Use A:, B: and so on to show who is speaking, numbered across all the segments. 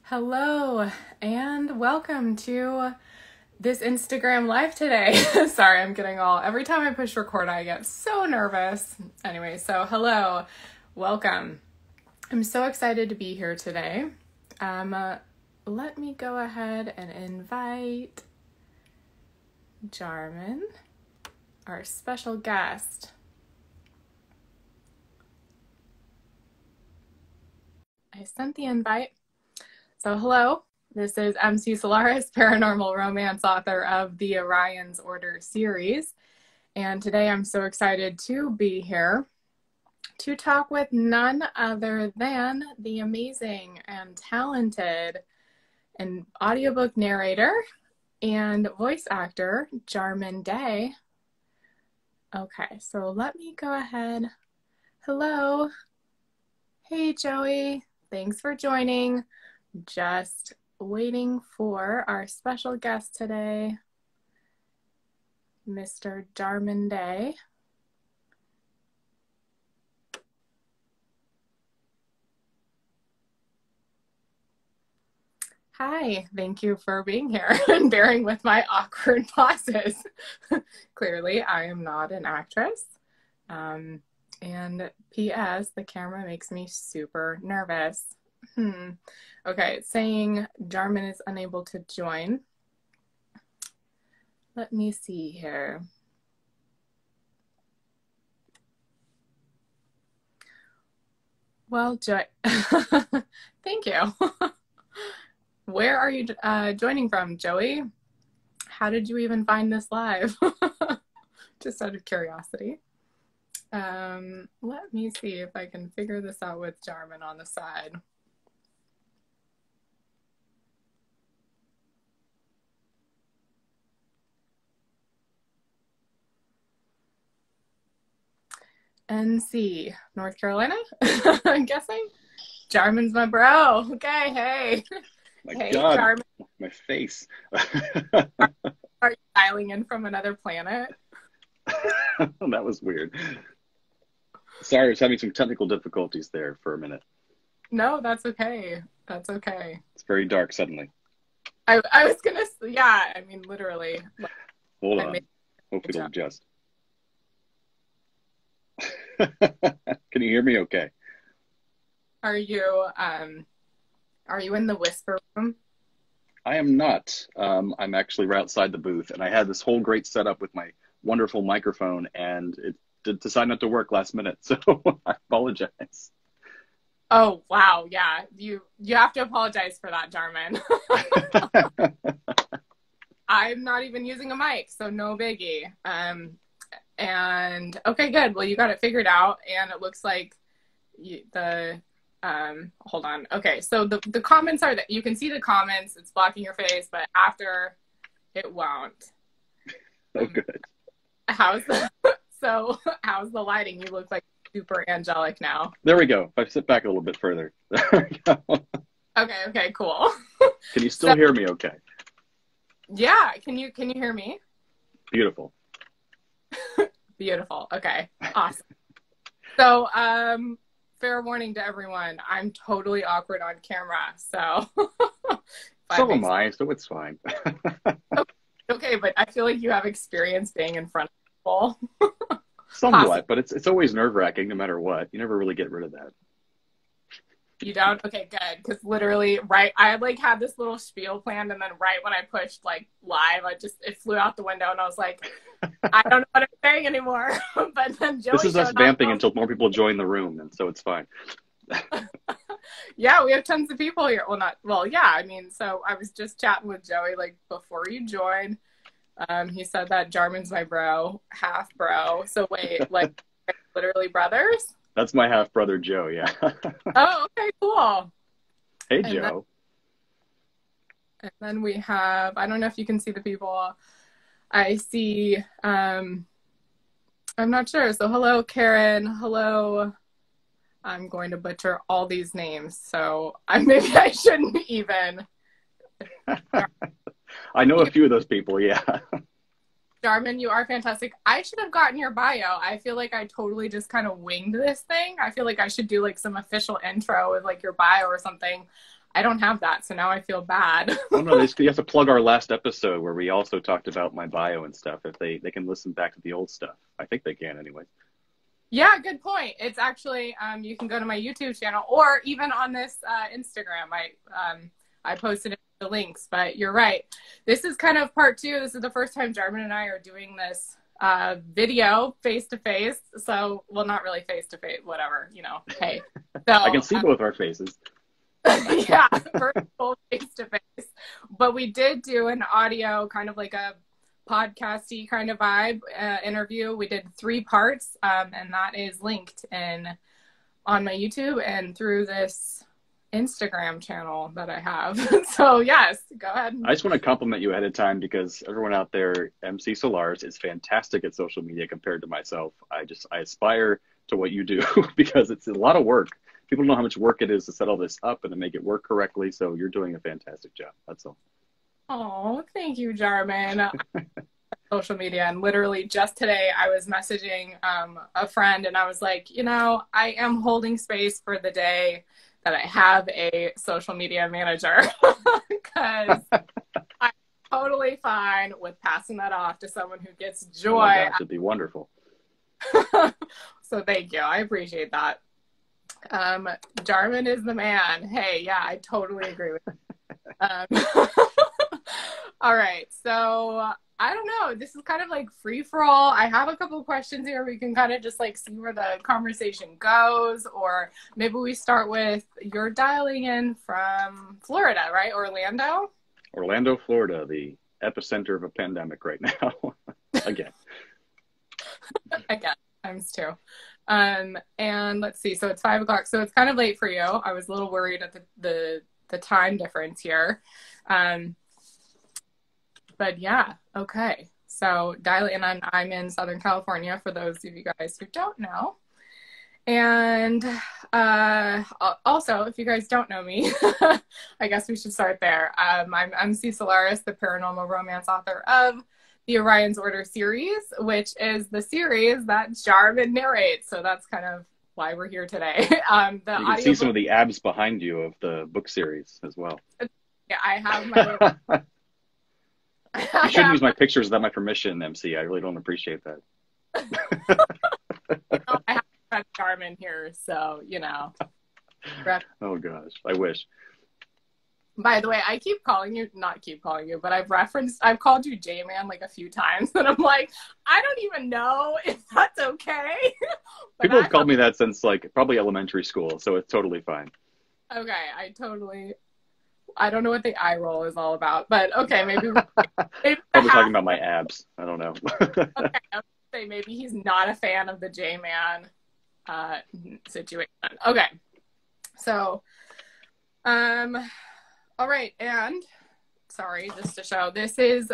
A: Hello and welcome to this Instagram live today. Sorry, I'm getting every time I push record, I get so nervous. Anyway, so hello, welcome. I'm so excited to be here today. Let me go ahead and invite Jarman, our special guest. I sent the invite. So hello, this is MC Solaris, paranormal romance author of the Orion's Order series. And today I'm so excited to be here to talk with none other than the amazing and talented and audiobook narrator and voice actor, Jarman Day. Okay, so let me go ahead. Hello. Hey, Joey. Thanks for joining. Just waiting for our special guest today, Mr. Jarman Day. Hi, thank you for being here and bearing with my awkward pauses. Clearly, I am not an actress. And P.S., the camera makes me super nervous. Okay, it's saying Jarman is unable to join. Let me see here. Well, thank you. Where are you joining from, Joey? How did you even find this live? Just out of curiosity. Let me see if I can figure this out with Jarman on the side. NC, North Carolina, I'm guessing. Jarman's my bro. Okay, hey.
B: Hey, God, Jarman. My face.
A: Are you dialing in from another planet?
B: That was weird. Sorry, I was having some technical difficulties there for a minute.
A: No, that's okay. That's okay.
B: It's very dark suddenly.
A: I was gonna, yeah, I mean, literally.
B: Hold on. Hopefully it'll adjust. Can you hear me okay?
A: Are you in the whisper room?
B: I am not. I'm actually right outside the booth, and I had this whole great setup with my wonderful microphone, and it decided not to work last minute, so I apologize.
A: Oh, wow, yeah. You have to apologize for that, Jarman. I'm not even using a mic, so no biggie. And okay, good. Well, you got it figured out, and it looks like hold on. Okay, so the comments are that you can see the comments. It's blocking your face, but after it won't.
B: Oh, good.
A: How's the lighting? You look like super angelic now.
B: There we go. If I sit back a little bit further. There we go.
A: Okay, cool.
B: Can you still hear me okay?
A: Yeah, can you hear me?
B: Beautiful.
A: Beautiful. Okay, awesome. So, fair warning to everyone, I'm totally awkward on camera, so.
B: So am I, so it's fine.
A: Okay, but I feel like you have experience being in front of people.
B: Somewhat, but it's always nerve-wracking no matter what. You never really get rid of that.
A: You don't? Okay, good. Because literally, I had this little spiel planned, and then right when I pushed live, it flew out the window, and I was like, I don't know what I'm saying anymore. But then Joey
B: This is us vamping until more people join the room, and so it's fine.
A: Yeah, we have tons of people here. Yeah, I mean, so I was just chatting with Joey before you joined. He said that Jarman's my bro, half bro. So wait, literally brothers?
B: That's my half brother Joe, yeah.
A: Oh, okay, cool.
B: Hey, Joe.
A: And then we have, I don't know if you can see the people. I see, I'm not sure. So hello, Karen. Hello. I'm going to butcher all these names. So maybe I shouldn't even.
B: I know a few of those people, yeah.
A: Jarman, you are fantastic. I should have gotten your bio. I feel like I totally just kind of winged this thing. I feel like I should do some official intro with your bio or something. I don't have that, so now I feel bad.
B: Oh no, you have to plug our last episode where we also talked about my bio and stuff. If they can listen back to the old stuff. I think they can anyway.
A: Yeah, good point. It's actually, you can go to my YouTube channel or even on this Instagram. I posted the links, but you're right. This is kind of part 2. This is the first time Jarman and I are doing this video face-to-face. So, well, not really face-to-face, whatever, you know, hey. So,
B: I can see both our faces.
A: Yeah, virtual face-to-face. But we did do an audio, kind of like a podcasty kind of vibe interview. We did 3 parts, and that is linked on my YouTube and through this Instagram channel that I have. So yes, go ahead.
B: I just want to compliment you ahead of time because everyone out there, MC Solaris is fantastic at social media compared to myself. I aspire to what you do because it's a lot of work. People don't know how much work it is to set all this up and to make it work correctly. So you're doing a fantastic job. That's all.
A: Oh, thank you, Jarman. Social media, and literally just today I was messaging a friend and I was like, you know, I am holding space for the day that I have a social media manager because I'm totally fine with passing that off to someone who gets joy.
B: Oh my gosh, it'd be wonderful.
A: So thank you. I appreciate that. Jarman is the man. Hey, yeah, I totally agree with you. All right. So I don't know. This is kind of like free for all. I have a couple of questions here. We can kind of just like see where the conversation goes, or maybe we start with you're dialing in from Florida, right? Orlando,
B: Florida, the epicenter of a pandemic right now. Again.
A: Again, times 2. And let's see. So it's 5 o'clock. So it's kind of late for you. I was a little worried at the time difference here. But yeah, okay. So dial in. I'm in Southern California for those of you guys who don't know. And also, if you guys don't know me, I guess we should start there. I'm MC Solaris, the paranormal romance author of the Orion's Order series, which is the series that Jarman narrates. So that's kind of why we're here today.
B: You can see some of the abs behind you of the book series as well.
A: Yeah, I have my...
B: You shouldn't use my pictures without my permission, MC. I really don't appreciate that.
A: I have Jarman here, so, you know.
B: Oh, gosh. I wish.
A: By the way, not keep calling you, but I've called you J-Man like a few times, and I'm like, I don't even know if that's okay.
B: People have called me that since, like, probably elementary school, so it's totally fine.
A: Okay, I don't know what the eye roll is all about, but okay, maybe
B: probably talking about my abs. I don't know.
A: Okay, I would say maybe he's not a fan of the J-Man situation. Okay, so, all right, and sorry, just to show, this is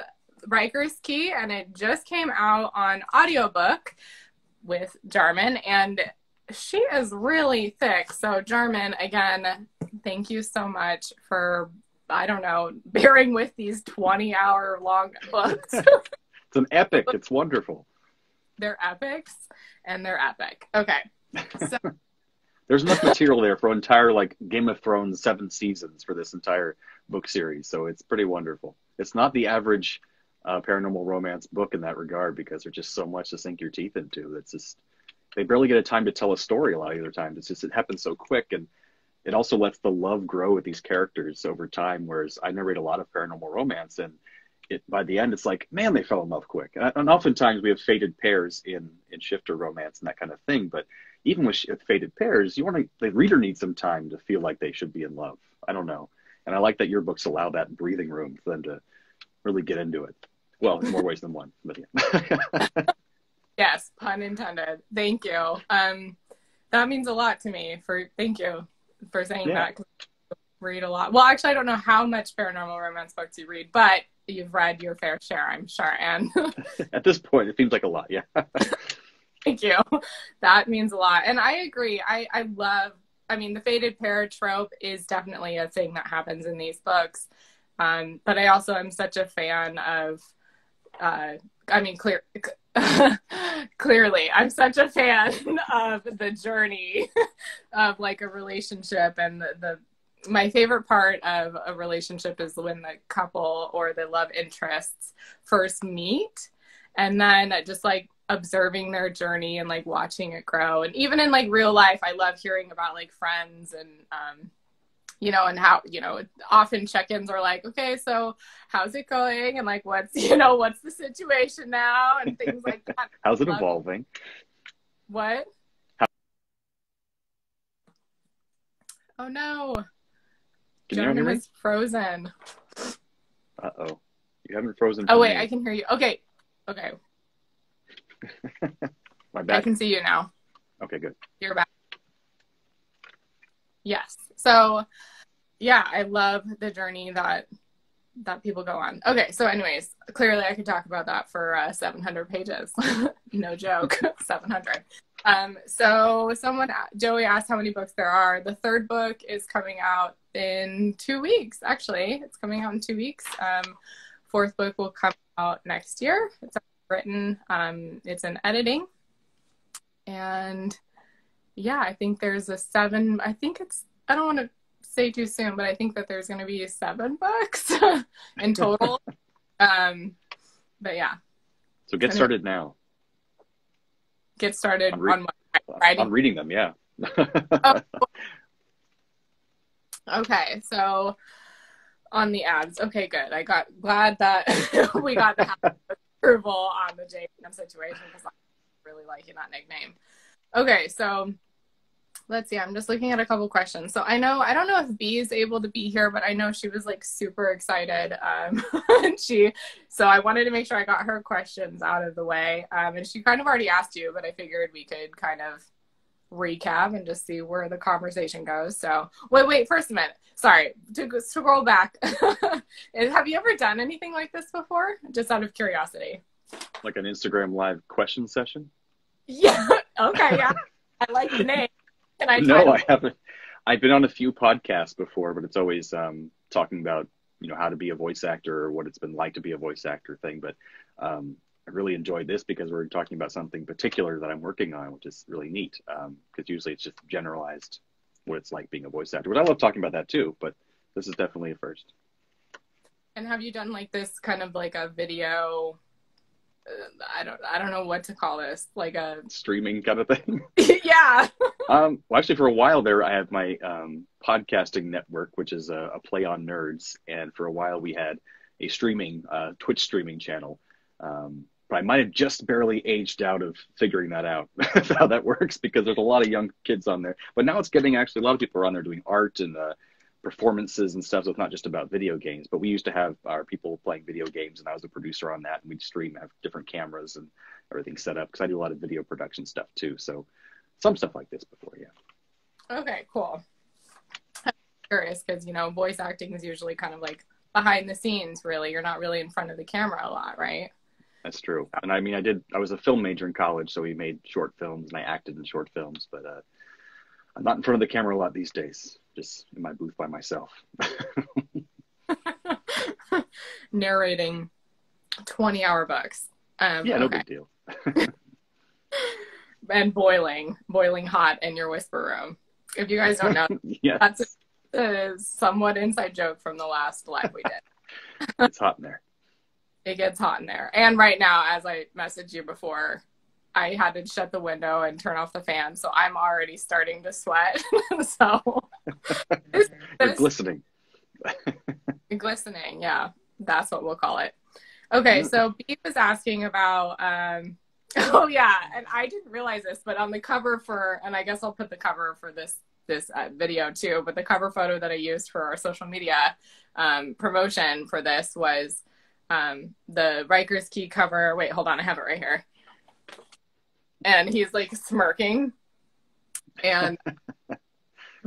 A: RHYKER'S Key, and it just came out on Audiobook with Jarman, and she is really thick. So Jarman, again, thank you so much for, I don't know, bearing with these 20-hour long books.
B: It's an epic. It's wonderful.
A: They're epics, and they're epic. Okay. So
B: there's enough material there for entire, like, Game of Thrones 7 seasons for this entire book series. So it's pretty wonderful. It's not the average paranormal romance book in that regard because there's just so much to sink your teeth into. It's just, they barely get a time to tell a story a lot of other times. It's just, it happens so quick, and it also lets the love grow with these characters over time, whereas I narrate a lot of paranormal romance, and by the end, it's like, man, they fell in love quick. And oftentimes we have fated pairs in shifter romance and that kind of thing, but even with fated pairs, the reader needs some time to feel like they should be in love. I don't know. And I like that your books allow that breathing room for them to really get into it. Well, in more ways than one. But yeah.
A: Yes, pun intended. Thank you. That means a lot to me. Thank you for saying that. 'Cause I read a lot. Well, actually, I don't know how much paranormal romance books you read, but you've read your fair share, I'm sure. And
B: at this point, it seems like a lot. Yeah.
A: Thank you. That means a lot. And I agree. I love, the fated pair trope is definitely a thing that happens in these books. But I also am such a fan of, clearly, I'm such a fan of the journey of like a relationship and the my favorite part of a relationship is when the couple or the love interests first meet, and then just like observing their journey and like watching it grow. And even in like real life, I love hearing about like friends and you know, and how, you know, often check-ins are like, okay, so how's it going, and like what's, you know, what's the situation now, and things like that.
B: How's it evolving?
A: What? Oh no.
B: Can you hear me?
A: Is frozen.
B: Uh-oh. You haven't frozen.
A: Oh, wait,
B: me.
A: I can hear you. Okay. Okay.
B: My back.
A: I can see you now.
B: Okay, good.
A: You're back. Yes. So, yeah, I love the journey that people go on. Okay, so anyways, clearly I could talk about that for 700 pages. No joke. 700. So Joey asked how many books there are. The third book is coming out in 2 weeks, actually. It's coming out in 2 weeks. Fourth book will come out next year. It's written. It's in editing. And yeah, I think there's I don't want to say too soon, but I think that there's going to be 7 books in total. But yeah.
B: So get started now.
A: Get started on writing.
B: On reading them, yeah.
A: Oh. Okay, so on the ads. Okay, good. Glad that we got the approval on the JM situation, because I'm really liking that nickname. Okay, so let's see. I'm just looking at a couple questions. So I don't know if B is able to be here, but I know she was like super excited. And so I wanted to make sure I got her questions out of the way. And she kind of already asked you, but I figured we could kind of recap and just see where the conversation goes. So wait, first a minute. Sorry, to scroll back. Have you ever done anything like this before? Just out of curiosity.
B: Like an Instagram live question session?
A: Yeah. Okay. Yeah. I like the name.
B: No, I haven't. I've been on a few podcasts before, but it's always talking about, you know, how to be a voice actor or what it's been like to be a voice actor thing. But I really enjoyed this because we're talking about something particular that I'm working on, which is really neat. Because usually it's just generalized what it's like being a voice actor. But I love talking about that too. But this is definitely a first.
A: And have you done like this kind of like a video? I don't know what to call this, like a
B: streaming kind of thing.
A: Yeah.
B: Well, actually, for a while there, I had my podcasting network, which is a play on nerds, and for a while we had a Twitch streaming channel. But I might have just barely aged out of figuring that out, how that works, because there's a lot of young kids on there. But now it's getting actually a lot of people are on there doing art and performances and stuff, so it's not just about video games. But we used to have our people playing video games, and I was a producer on that, and we'd stream, have different cameras and everything set up, because I do a lot of video production stuff too. So some stuff like this before, yeah.
A: Okay, cool. I'm curious, because, you know, voice acting is usually kind of like behind the scenes, really. You're not really in front of the camera a lot, right?
B: That's true. And I mean, I was a film major in college, so we made short films, and I acted in short films, but I'm not in front of the camera a lot these days, just in my booth by myself.
A: Narrating 20-hour books.
B: Yeah, no big deal.
A: And boiling hot in your whisper room. If you guys don't know,
B: yes.
A: That's a somewhat inside joke from the last live we did.
B: It's hot in there.
A: It gets hot in there. And right now, as I messaged you before, I had to shut the window and turn off the fan, so I'm already starting to sweat. So
B: You're glistening.
A: Glistening, yeah. That's what we'll call it. Okay, so B was asking about, oh yeah, and I didn't realize this, but on the cover and I guess I'll put the cover for this video too, but the cover photo that I used for our social media promotion for this was the RHYKER'S Key cover. Wait, hold on, I have it right here. And he's like smirking, and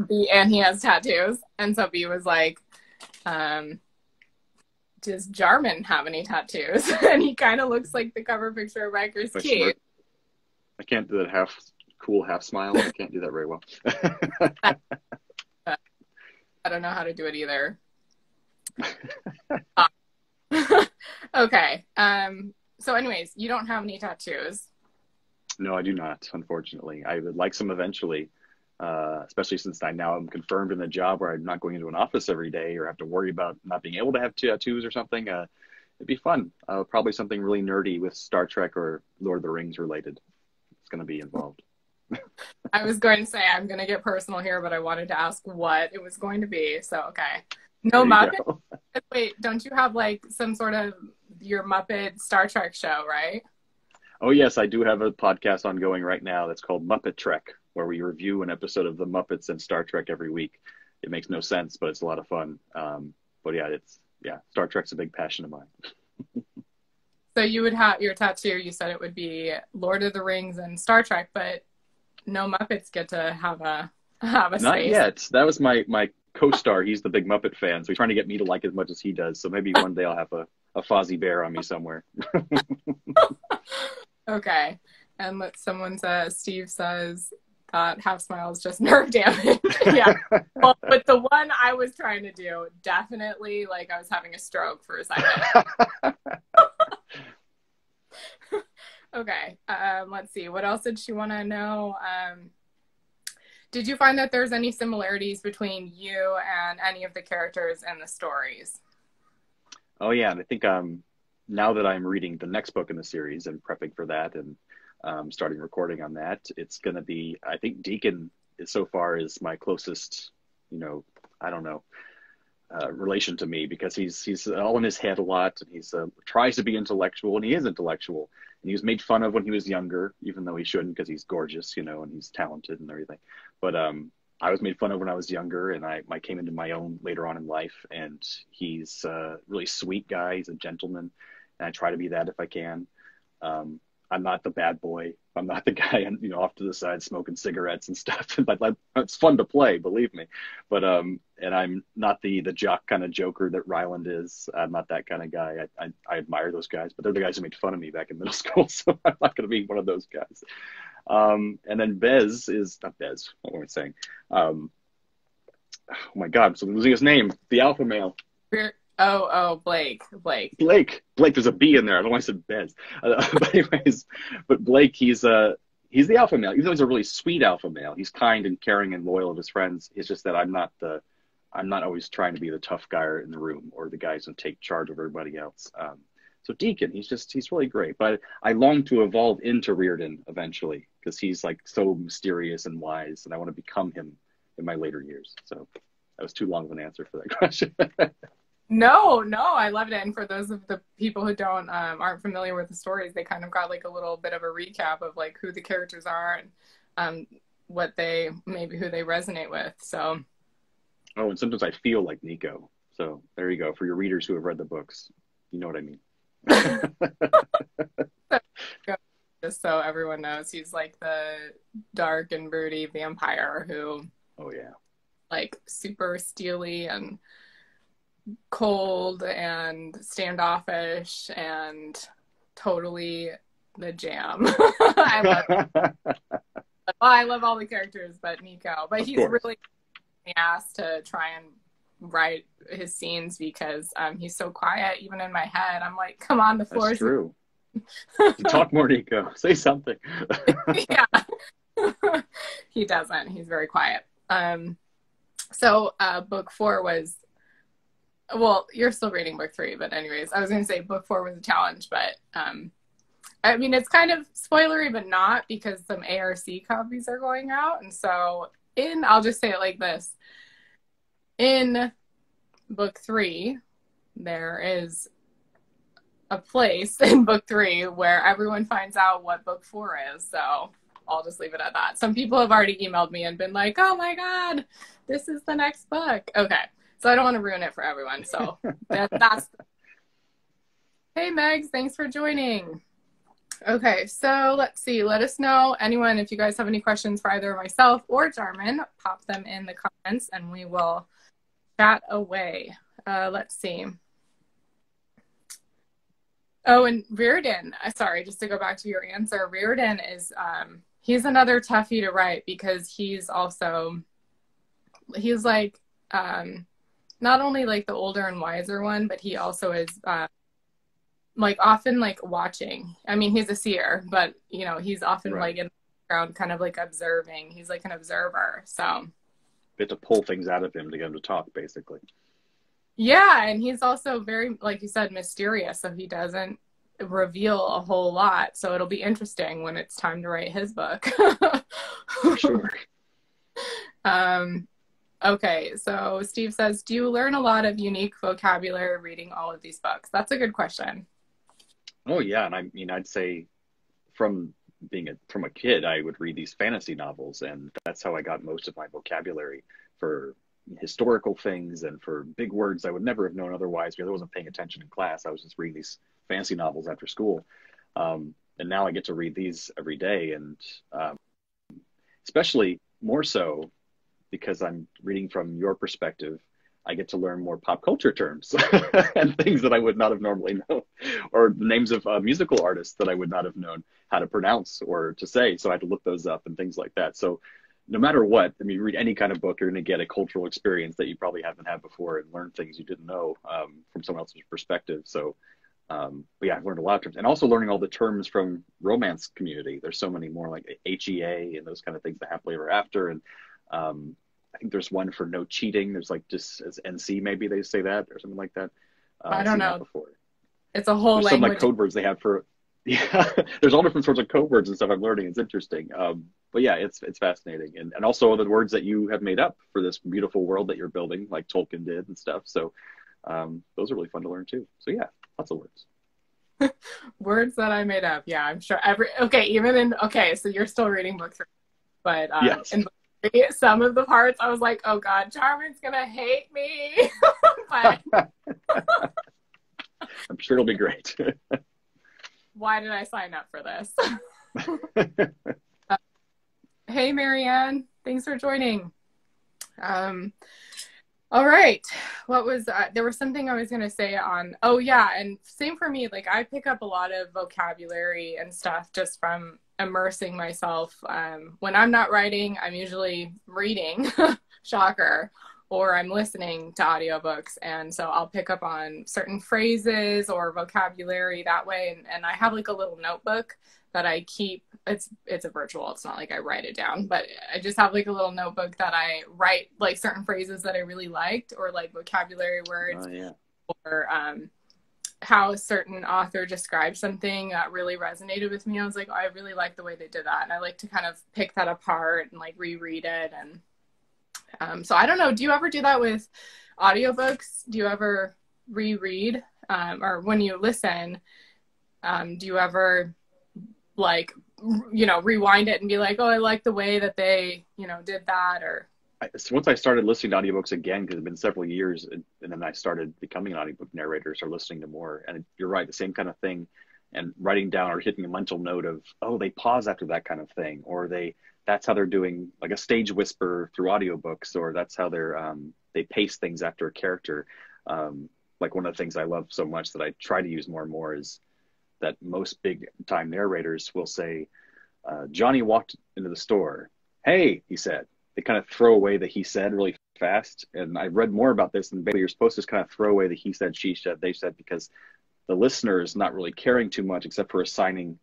A: he has tattoos. And so B was like, does Jarman have any tattoos? And he kind of looks like the cover picture of RHYKER'S Key.
B: I can't do that half smile. I can't do that very well.
A: I don't know how to do it either. Okay. So anyways, you don't have any tattoos.
B: No, I do not, unfortunately. I would like some eventually. especially since I now am confirmed in a job where I'm not going into an office every day or have to worry about not being able to have tattoos or something. It'd be fun. Probably something really nerdy with Star Trek or Lord of the Rings related. It's going to be involved.
A: I was going to say, I'm going to get personal here, but I wanted to ask what it was going to be. So, okay. No Muppet? Wait, don't you have like some sort of your Muppet Star Trek show, right?
B: Oh, yes. I do have a podcast ongoing right now that's called Muppet Trek, where we review an episode of the Muppets and Star Trek every week. It makes no sense, but it's a lot of fun. But yeah, Star Trek's a big passion of mine.
A: So you would have your tattoo, you said it would be Lord of the Rings and Star Trek, but no Muppets get to have a space.
B: Not yet. That was my co-star. He's the big Muppet fan, so he's trying to get me to like as much as he does. So maybe one day I'll have a Fozzie Bear on me somewhere.
A: Okay. And Steve says that half smile is just nerve damage. Yeah. Well, but the one I was trying to do, definitely like I was having a stroke for a second. Okay. Let's see. What else did she want to know? Did you find that there's any similarities between you and any of the characters in the stories?
B: Oh, yeah. And I think now that I'm reading the next book in the series and prepping for that and starting recording on that, it's going to be, I think Deacon so far is my closest, I don't know, relation to me, because he's all in his head a lot, and he's tries to be intellectual, and he is intellectual. And he was made fun of when he was younger, even though he shouldn't, because he's gorgeous, and he's talented and everything. But I was made fun of when I was younger, and I came into my own later on in life. And he's a really sweet guy. He's a gentleman, and I try to be that if I can. I'm not the bad boy. I'm not the guy, off to the side smoking cigarettes and stuff. But it's fun to play, believe me. But and I'm not the jock kind of joker that Ryland is. I'm not that kind of guy. I admire those guys, but they're the guys who made fun of me back in middle school. So I'm not going to be one of those guys. And then Bez is not Bez. What am I saying? Oh my God! I'm so losing his name. The alpha male.
A: Blake.
B: There's a B in there. I don't want to say Bez. But anyways, Blake, he's the alpha male. Even though he's a really sweet alpha male, he's kind and caring and loyal of his friends. It's just that I'm not always trying to be the tough guy in the room or the guys who take charge of everybody else. So Deacon, he's really great. But I long to evolve into Reardon eventually, because he's like so mysterious and wise, and I want to become him in my later years. So that was too long of an answer for that question.
A: No, I loved it. And for those of the people who aren't familiar with the stories, they kind of got like a little bit of a recap of like who the characters are and who they resonate with. So.
B: Oh, and sometimes I feel like Nico. So there you go. For your readers who have read the books, you know what I mean.
A: Just so everyone knows, he's like the dark and broody vampire who.
B: Oh yeah. Like
A: super steely and cold and standoffish and totally the jam. I love all the characters but Nico. But he's really asked to try and write his scenes because he's so quiet. Even in my head, I'm like, come on, the floor.
B: That's true. Talk more, Nico. Say something.
A: Yeah. He doesn't. He's very quiet. So book 4 was, well, you're still reading book 3, but anyways, I was going to say book 4 was a challenge, but I mean, it's kind of spoilery, but not, because some ARC copies are going out. And so I'll just say it like this. In book 3, there is a place in book 3 where everyone finds out what book 4 is. So I'll just leave it at that. Some people have already emailed me and been like, oh my God, this is the next book. Okay. So I don't want to ruin it for everyone. So that's. Hey, Megs, thanks for joining. Okay, so let's see. Let us know, anyone, if you guys have any questions for either myself or Jarman, pop them in the comments and we will chat away. Let's see. Oh, and Reardon, sorry, just to go back to your answer, Reardon is, he's another toughie to write because he's like, not only like the older and wiser one, but he also is like often like watching. I mean, he's a seer, but he's often like in background, kind of like observing. He's like an observer. So
B: You have to pull things out of him to get him to talk, basically.
A: yeah, and he's also very, like you said, mysterious. So he doesn't reveal a whole lot. So it'll be interesting when it's time to write his book.
B: For sure.
A: Okay, so Steve says, do you learn a lot of unique vocabulary reading all of these books? That's a good question.
B: Oh yeah, and I mean, I'd say from from a kid, I would read these fantasy novels, and that's how I got most of my vocabulary for historical things and for big words I would never have known otherwise because I wasn't paying attention in class. I was just reading these fancy novels after school, and now I get to read these every day, and especially more so because I'm reading from your perspective. I get to learn more pop culture terms and things that I would not have normally known, or the names of musical artists that I would not have known how to pronounce or to say. So I had to look those up and things like that. So no matter what, I mean, you read any kind of book, you're going to get a cultural experience that you probably haven't had before and learn things you didn't know from someone else's perspective. So, but yeah, I've learned a lot of terms, and also learning all the terms from romance community. There's so many more, like HEA and those kind of things, the happily ever after. And I think there's one for no cheating. There's like just as NC, maybe they say that or something like that.
A: I don't know.
B: Before.
A: It's a whole
B: there's
A: language.
B: Some like code words they have for, yeah, there's all different sorts of code words and stuff I'm learning. It's interesting. But yeah, it's fascinating. And also the words that you have made up for this beautiful world that you're building, like Tolkien did and stuff. So those are really fun to learn too. So yeah, lots of words.
A: Words that I made up. Yeah, I'm sure so you're still reading books, but
B: yes.
A: In some of the parts I was like, oh God, Jarman's gonna hate me. But
B: I'm sure it'll be great.
A: Why did I sign up for this? Hey, Marianne, thanks for joining. All right. What was there was something I was going to say on, oh yeah, and same for me, like I pick up a lot of vocabulary and stuff just from immersing myself. When I'm not writing, I'm usually reading, shocker, or I'm listening to audiobooks, and so I'll pick up on certain phrases or vocabulary that way, and I have like a little notebook that I keep. It's a virtual, it's not like I write it down, but I just have like a little notebook that I write like certain phrases that I really liked, or like vocabulary words.
B: Oh, yeah.
A: Or how a certain author described something that really resonated with me. I was like, oh, I really like the way they did that, and I like to kind of pick that apart and like reread it. And so I don't know, do you ever do that with audiobooks? Do you ever reread, or when you listen, do you ever like, rewind it and be like, oh, I like the way that they, did that? Or
B: so once I started listening to audiobooks again, because it's been several years, and then I started becoming an audiobook narrator, so listening to more. And you're right, the same kind of thing, and writing down or hitting a mental note of, oh, they pause after that kind of thing, or that's how they're doing like a stage whisper through audiobooks, or that's how they pace things after a character. Like one of the things I love so much that I try to use more and more is that most big time narrators will say, Johnny walked into the store. Hey, he said. They kind of throw away the he said really fast. And I read more about this, and basically you're supposed to just kind of throw away the he said, she said, they said, because the listener is not really caring too much except for assigning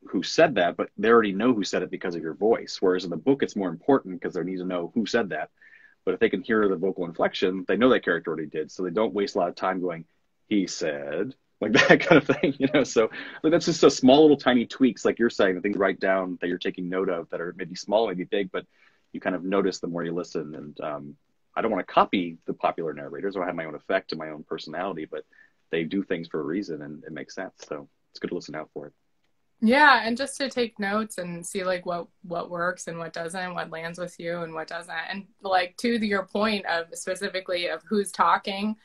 B: who said that, but they already know who said it because of your voice. Whereas in the book, it's more important because they need to know who said that. But if they can hear the vocal inflection, they know that character already did. So they don't waste a lot of time going, he said, like that kind of thing, So like, that's just a small little tiny tweaks, like you're saying, the things you write down that you're taking note of that are maybe small, maybe big, but you kind of notice the more you listen. And I don't want to copy the popular narrators, or I have my own effect and my own personality, but they do things for a reason, and it makes sense. So it's good to listen out for it.
A: Yeah, and just to take notes and see like what works and what doesn't, what lands with you and what doesn't. And like to your point of specifically of who's talking,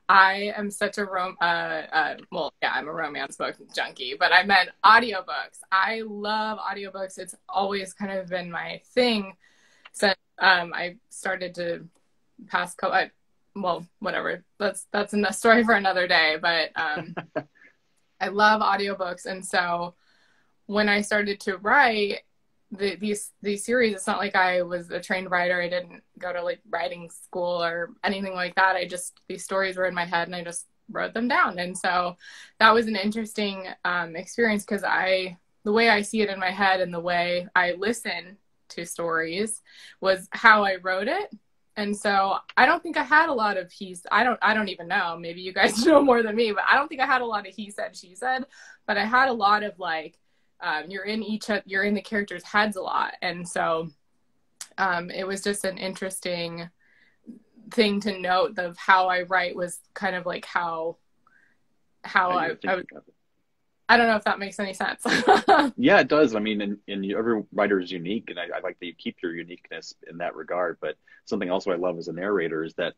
A: I am such a I'm a romance book junkie, but I meant audiobooks. I love audiobooks. It's always kind of been my thing since I started to pass whatever. That's a story for another day, but I love audiobooks. And so when I started to write these series, it's not like I was a trained writer. I didn't go to like writing school or anything like that. These stories were in my head and I just wrote them down. And so that was an interesting experience, because I the way I see it in my head and the way I listen to stories was how I wrote it. And so I don't think I had a lot of I don't even know, maybe you guys know more than me, but I don't think I had a lot of he said, she said, but I had a lot of like, you're in the characters' heads a lot. And so it was just an interesting thing to note of how I write was kind of like how I don't know if that makes any sense.
B: Yeah, it does. I mean, and every writer is unique, and I like that you keep your uniqueness in that regard. But something also I love as a narrator is that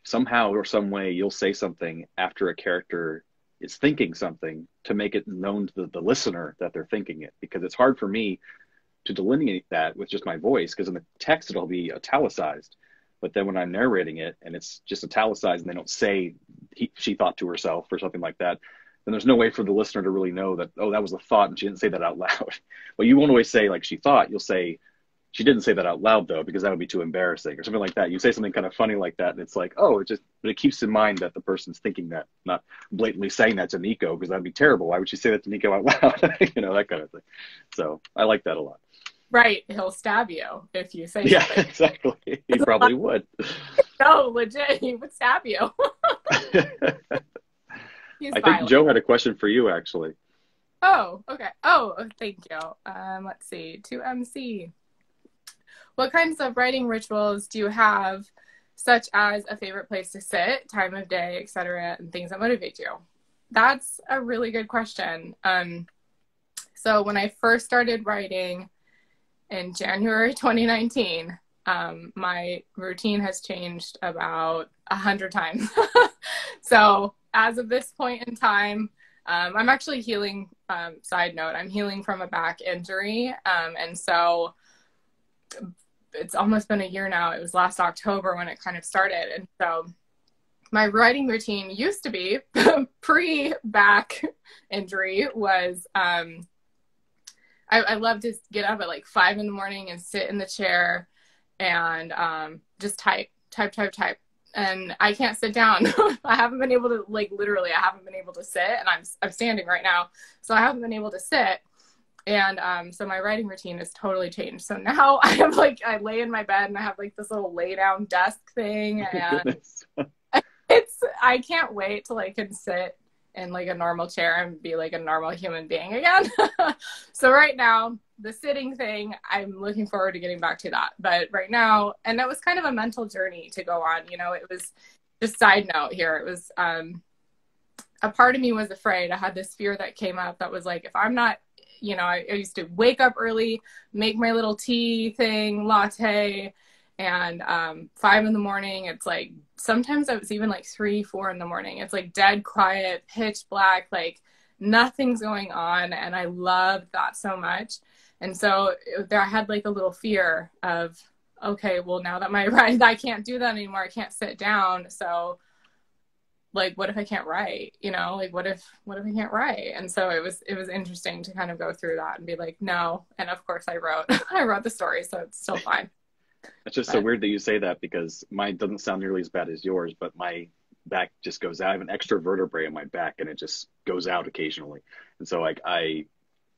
B: somehow or some way you'll say something after a character is thinking something to make it known to the listener that they're thinking it, because it's hard for me to delineate that with just my voice, because in the text it'll be italicized. But then when I'm narrating it and it's just italicized and they don't say she thought to herself or something like that, then there's no way for the listener to really know that, oh, that was a thought and she didn't say that out loud. But you won't always say like she thought, you'll say she didn't say that out loud though, because that would be too embarrassing or something like that. You say something kind of funny like that and it's like, oh, but it keeps in mind that the person's thinking that, not blatantly saying that to Nico, because that'd be terrible. Why would she say that to Nico out loud? That kind of thing. So I like that a lot.
A: Right. He'll stab you if you say
B: yeah,
A: something.
B: Exactly. He probably would.
A: No, legit, he would stab you.
B: I think Joe had a question for you, actually.
A: Oh, okay. Oh, thank you. Let's see. To MC. What kinds of writing rituals do you have, such as a favorite place to sit, time of day, etc., and things that motivate you? That's a really good question. So when I first started writing in January 2019, my routine has changed about 100 times. So as of this point in time, I'm actually healing, side note, I'm healing from a back injury. And so it's almost been a year now. It was last October when it kind of started. And so my writing routine used to be pre-back injury was, I love to get up at like 5 a.m. and sit in the chair and just type. And I can't sit down. I haven't been able to, like, literally, I haven't been able to sit, and I'm standing right now. So I haven't been able to sit. And so my writing routine has totally changed. So now I have I lay in my bed and I have like this little lay down desk thing. And I can't wait till I can sit in like a normal chair and be like a normal human being again. So right now, the sitting thing, I'm looking forward to getting back to that. But right now, and that was kind of a mental journey to go on, it was just side note here. It was, a part of me was afraid. I had this fear that came up that was like, if I'm not, I used to wake up early, make my little tea thing, latte, and 5 a.m, it's like, sometimes it was even like 3, 4 a.m. It's like dead quiet, pitch black, like nothing's going on. And I loved that so much. And so there I had like a little fear of, okay, well, now that I can't do that anymore. I can't sit down. So like, what if I can't write? Like, what if I can't write? And so it was interesting to kind of go through that and be like, no. And of course I wrote the story, so it's still fine.
B: It's just so weird that you say that, because mine doesn't sound nearly as bad as yours, but my back just goes out. I have an extra vertebrae in my back and it just goes out occasionally. And so like, I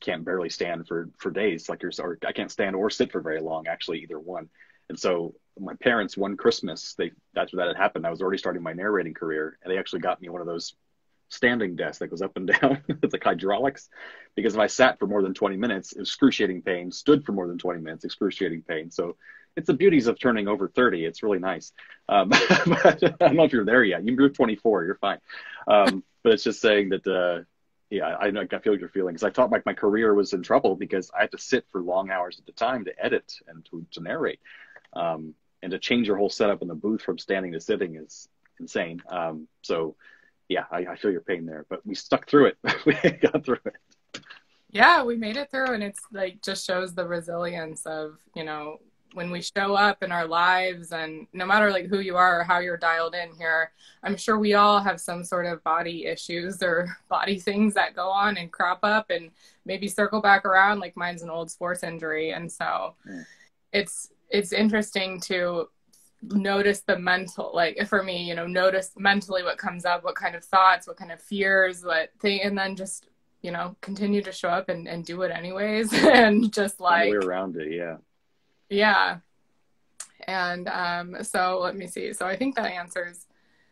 B: can't barely stand for days like yours, or I can't stand or sit for very long, actually, either one. And so my parents, one Christmas, after that had happened, I was already starting my narrating career, and they actually got me one of those standing desks that goes up and down. It's like hydraulics, because if I sat for more than 20 minutes, excruciating pain, stood for more than 20 minutes, excruciating pain. So it's the beauties of turning over 30. It's really nice. But I don't know if you're there yet. You're 24, you're fine. But it's just saying that, yeah, I feel what you're feeling, because I thought my career was in trouble because I had to sit for long hours at a time to edit and to narrate. And to change your whole setup in the booth from standing to sitting is insane. So yeah, I feel your pain there, but we stuck through it. We got through it.
A: Yeah, we made it through, and it's like, just shows the resilience of, when we show up in our lives, and no matter like who you are or how you're dialed in here, I'm sure we all have some sort of body issues or body things that go on and crop up and maybe circle back around. Like mine's an old sports injury. And so it's interesting to notice the mental, like for me, notice mentally what comes up, what kind of thoughts, what kind of fears, what thing, and then just, you know, continue to show up and do it anyways. And just like,
B: way around it. Yeah.
A: Yeah. And so let me see. So I think that answers.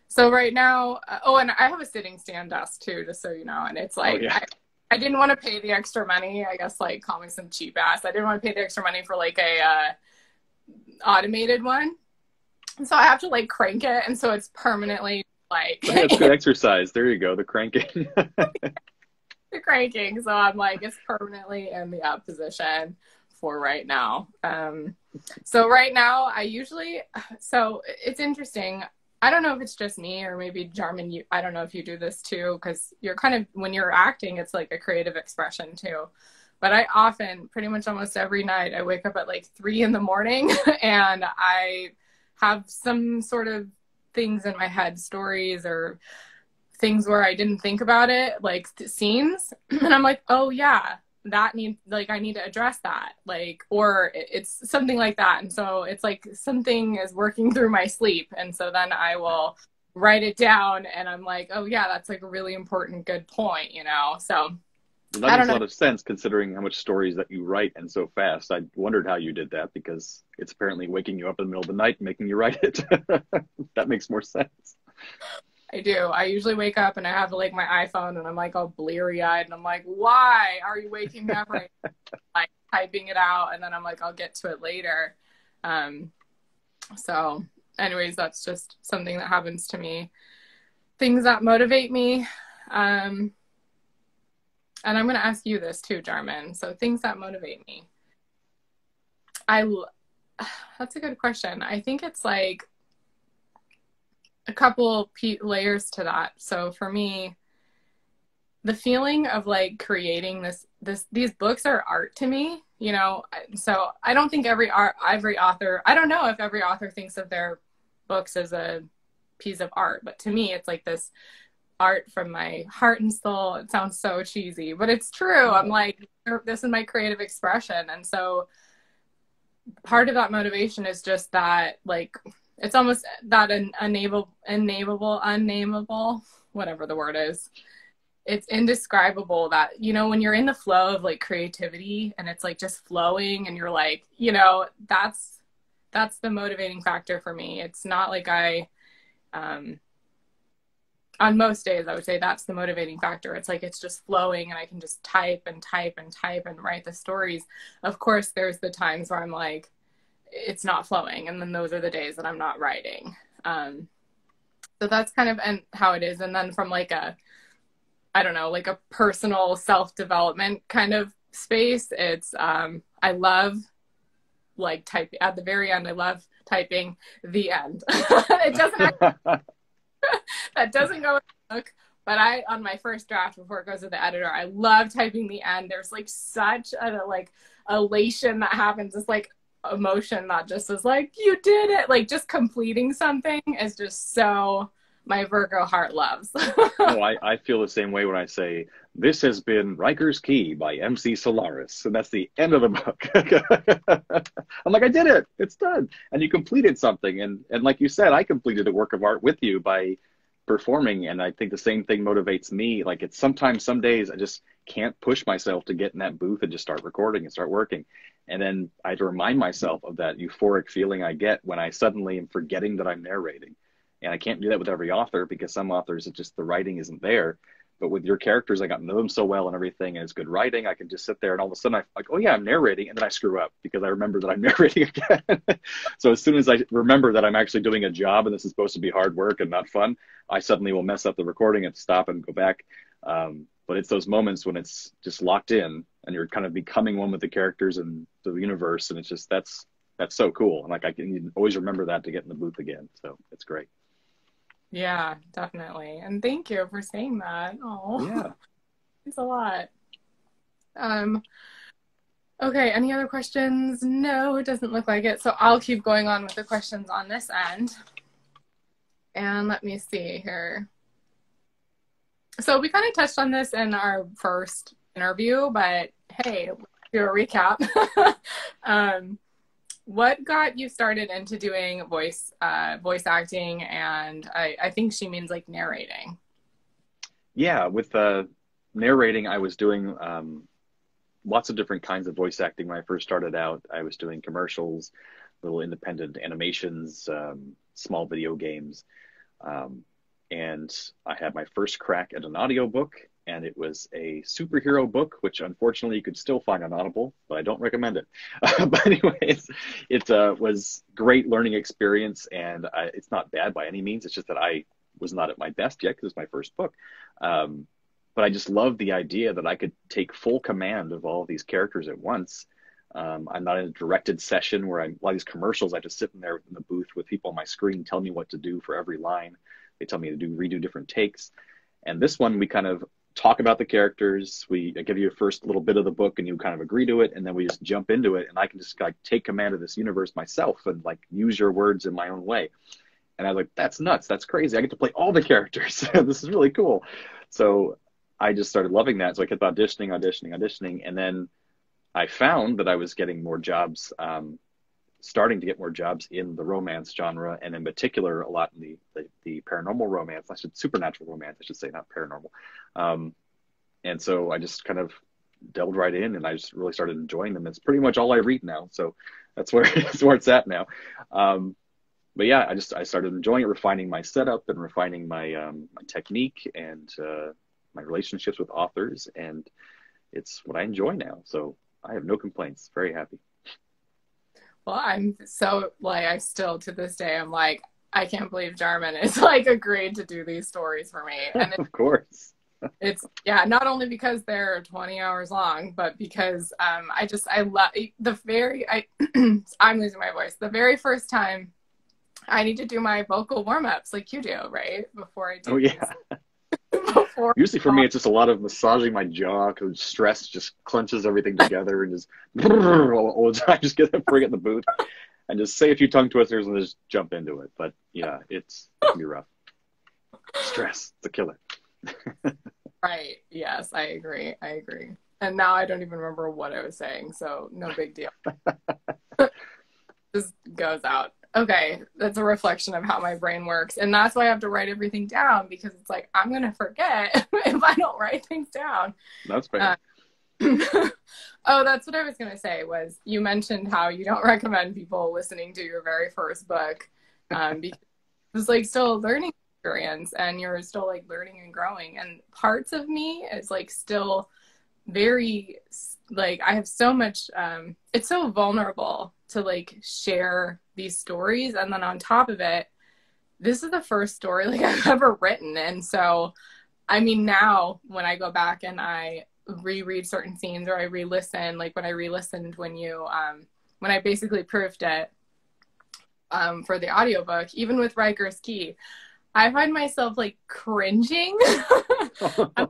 A: So right now, oh, and I have a sitting stand desk too, just so you know. And it's like, I didn't want to pay the extra money. I guess, like, call me some cheap ass. I didn't want to pay the extra money for like a automated one. And so I have to like crank it. And so it's permanently like.
B: Yeah, it's good exercise. There you go. The cranking.
A: The cranking. So I'm like, it's permanently in the up position for right now. So right now so it's interesting. I don't know if it's just me or maybe Jarman, I don't know if you do this too, because you're kind of, when you're acting, it's like a creative expression too. But I often, pretty much almost every night, I wake up at like 3 in the morning and I have some sort of things in my head, stories or things where I didn't think about it, like scenes. And I'm like, oh yeah, I need to address that, like, or it's something like that. And so it's like something is working through my sleep. And so then I will write it down and I'm like, oh yeah, that's like a really important, good point, you know? So
B: well, that makes a lot of sense considering how much stories that you write and so fast. I wondered how you did that because it's apparently waking you up in the middle of the night and making you write it. That makes more sense.
A: I do. I usually wake up and I have like my iPhone and I'm like all bleary eyed and I'm like, why are you waking me up? Right? Like typing it out and then I'm like, I'll get to it later. So anyways, that's just something that happens to me. Things that motivate me. And I'm going to ask you this too, Jarman. So things that motivate me. That's a good question. I think it's like a couple layers to that. So for me, the feeling of like creating these books are art to me, you know. So I don't think every author, I don't know if every author thinks of their books as a piece of art, but to me, it's like this art from my heart and soul. It sounds so cheesy, but it's true. I'm like, this is my creative expression. And so part of that motivation is just that, like, it's almost that unnameable, whatever the word is. It's indescribable that, you know, when you're in the flow of like creativity and it's like just flowing and you're like, you know, that's the motivating factor for me. It's not like on most days, I would say that's the motivating factor. It's like, it's just flowing and I can just type and type and type and write the stories. Of course, there's the times where I'm like, it's not flowing. And then those are the days that I'm not writing. So that's kind of how it is. And then from like I don't know, like a personal self-development kind of space, it's, I love like typing at the very end. I love typing the end. It doesn't that doesn't go in the book, but on my first draft before it goes to the editor, I love typing the end. There's like such a like elation that happens. It's like emotion that just is like, you did it. Like just completing something is just so my Virgo heart loves.
B: Oh, I feel the same way when I say, this has been RHYKER'S Key by MC Solaris. And that's the end of the book. I'm like, I did it. It's done. And you completed something. And like you said, I completed a work of art with you by performing. And I think the same thing motivates me. Like it's sometimes, some days I just can't push myself to get in that booth and just start recording and start working. And then I have to remind myself of that euphoric feeling I get when I suddenly am forgetting that I'm narrating. And I can't do that with every author because some authors, it's just the writing isn't there. But with your characters, I got to know them so well and everything, and it's good writing. I can just sit there and all of a sudden I'm like, oh yeah, I'm narrating. And then I screw up because I remember that I'm narrating again. So as soon as I remember that I'm actually doing a job and this is supposed to be hard work and not fun, I suddenly will mess up the recording and stop and go back. But it's those moments when it's just locked in and you're kind of becoming one with the characters and the universe. And it's just, that's so cool. And like, I can always remember that to get in the booth again. So it's great.
A: Yeah, definitely. And thank you for saying that. Oh, yeah. It's a lot. Okay, any other questions? No, it doesn't look like it. So I'll keep going on with the questions on this end. And let me see here. So we kind of touched on this in our first interview, but hey, let's do a recap. What got you started into doing voice acting? And I think she means like narrating.
B: Yeah, with narrating, I was doing lots of different kinds of voice acting when I first started out. I was doing commercials, little independent animations, small video games. And I had my first crack at an audiobook, and it was a superhero book, which unfortunately you could still find on Audible, but I don't recommend it. But anyways, it was great learning experience, and it's not bad by any means. It's just that I was not at my best yet because it's my first book. But I just loved the idea that I could take full command of all of these characters at once. I'm not in a directed session where a lot of these commercials, I just sit in there in the booth with people on my screen telling me what to do for every line. They tell me to redo different takes. And this one, we kind of talk about the characters. I give you a first little bit of the book and you kind of agree to it. And then we just jump into it. And I can just like take command of this universe myself and like use your words in my own way. And I was like, that's nuts. That's crazy. I get to play all the characters. This is really cool. So I just started loving that. So I kept auditioning. And then I found that I was getting more jobs, starting to get more jobs in the romance genre, and in particular, a lot in the paranormal romance. Supernatural romance, I should say, not paranormal. And so I just kind of delved right in, and I just really started enjoying them. It's pretty much all I read now. So that's where it's at now. But yeah, I started enjoying it, refining my setup and refining my technique and my relationships with authors, and it's what I enjoy now. So I have no complaints. Very happy.
A: Well, I'm so like, I still to this day, I'm like, I can't believe Jarman is like agreed to do these stories for me. And
B: Of course.
A: It's not only because they're 20 hours long, but because I love I'm losing my voice. The very first time I need to do my vocal warm-ups like you do, right? Before I do.
B: Oh, yeah. Usually for me, it's just a lot of massaging my jaw because stress just clenches everything together and just all the time. Just bring it in the booth and just say a few tongue twisters and just jump into it. But yeah, it can be rough. Stress, it's a killer.
A: Right. Yes, I agree. And now I don't even remember what I was saying, so no big deal. Just goes out. Okay, that's a reflection of how my brain works. And that's why I have to write everything down, because it's like, I'm going to forget if I don't write things down.
B: That's fair.
A: Oh, that's what I was going to say was you mentioned how you don't recommend people listening to your very first book because it's like still a learning experience and you're still like learning and growing. And parts of me is like still very like I have so much it's so vulnerable to like share these stories, and then on top of it, this is the first story like I've ever written. And so I mean, now when I go back and I reread certain scenes or I re-listen, like when I re-listened when I basically proofed it for the audiobook, even with RHYKER'S Key, I find myself like cringing. I'm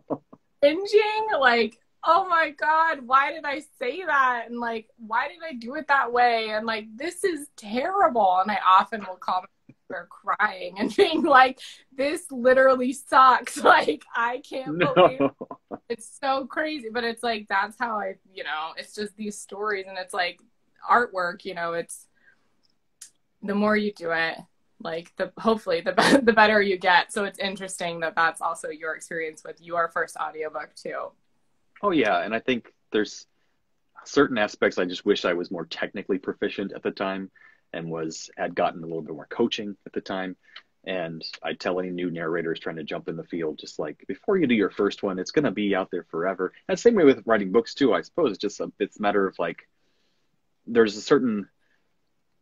A: cringing like, oh my God, why did I say that? And like, why did I do it that way? And like, this is terrible. And I often will call myself crying and being like, this literally sucks. Like, I can't believe it. It's so crazy. But it's like, that's how it's just these stories, and it's like artwork, it's the more you do it, like hopefully the better you get. So it's interesting that that's also your experience with your first audiobook too.
B: Oh, yeah. And I think there's certain aspects I just wish I was more technically proficient at the time and had gotten a little bit more coaching at the time. And I tell any new narrators trying to jump in the field, just like, before you do your first one, it's going to be out there forever. And same way with writing books too, I suppose. It's just it's a matter of like, there's a certain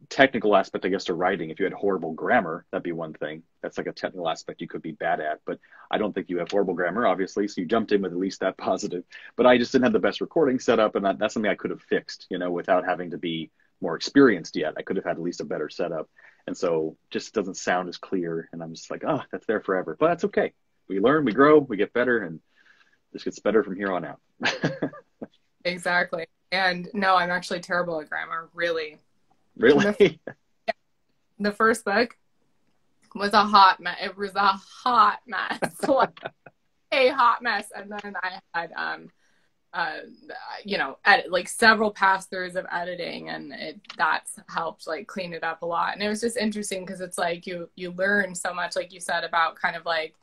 B: technical aspect, I guess, to writing. If you had horrible grammar, that'd be one thing. That's like a technical aspect you could be bad at, but I don't think you have horrible grammar, obviously, so you jumped in with at least that positive. But I just didn't have the best recording set up, and that's something I could have fixed, without having to be more experienced yet. I could have had at least a better setup, and so just doesn't sound as clear, and I'm just like, oh, that's there forever. But that's okay. We learn, we grow, we get better, and this gets better from here on out.
A: Exactly. And no, I'm actually terrible at grammar, really.
B: Really?
A: The first book was a hot mess. It was a hot mess. Like, a hot mess. And then I had, edit, like several pass-throughs of editing, and that's helped like clean it up a lot. And it was just interesting because it's like you learn so much, like you said, about kind of like,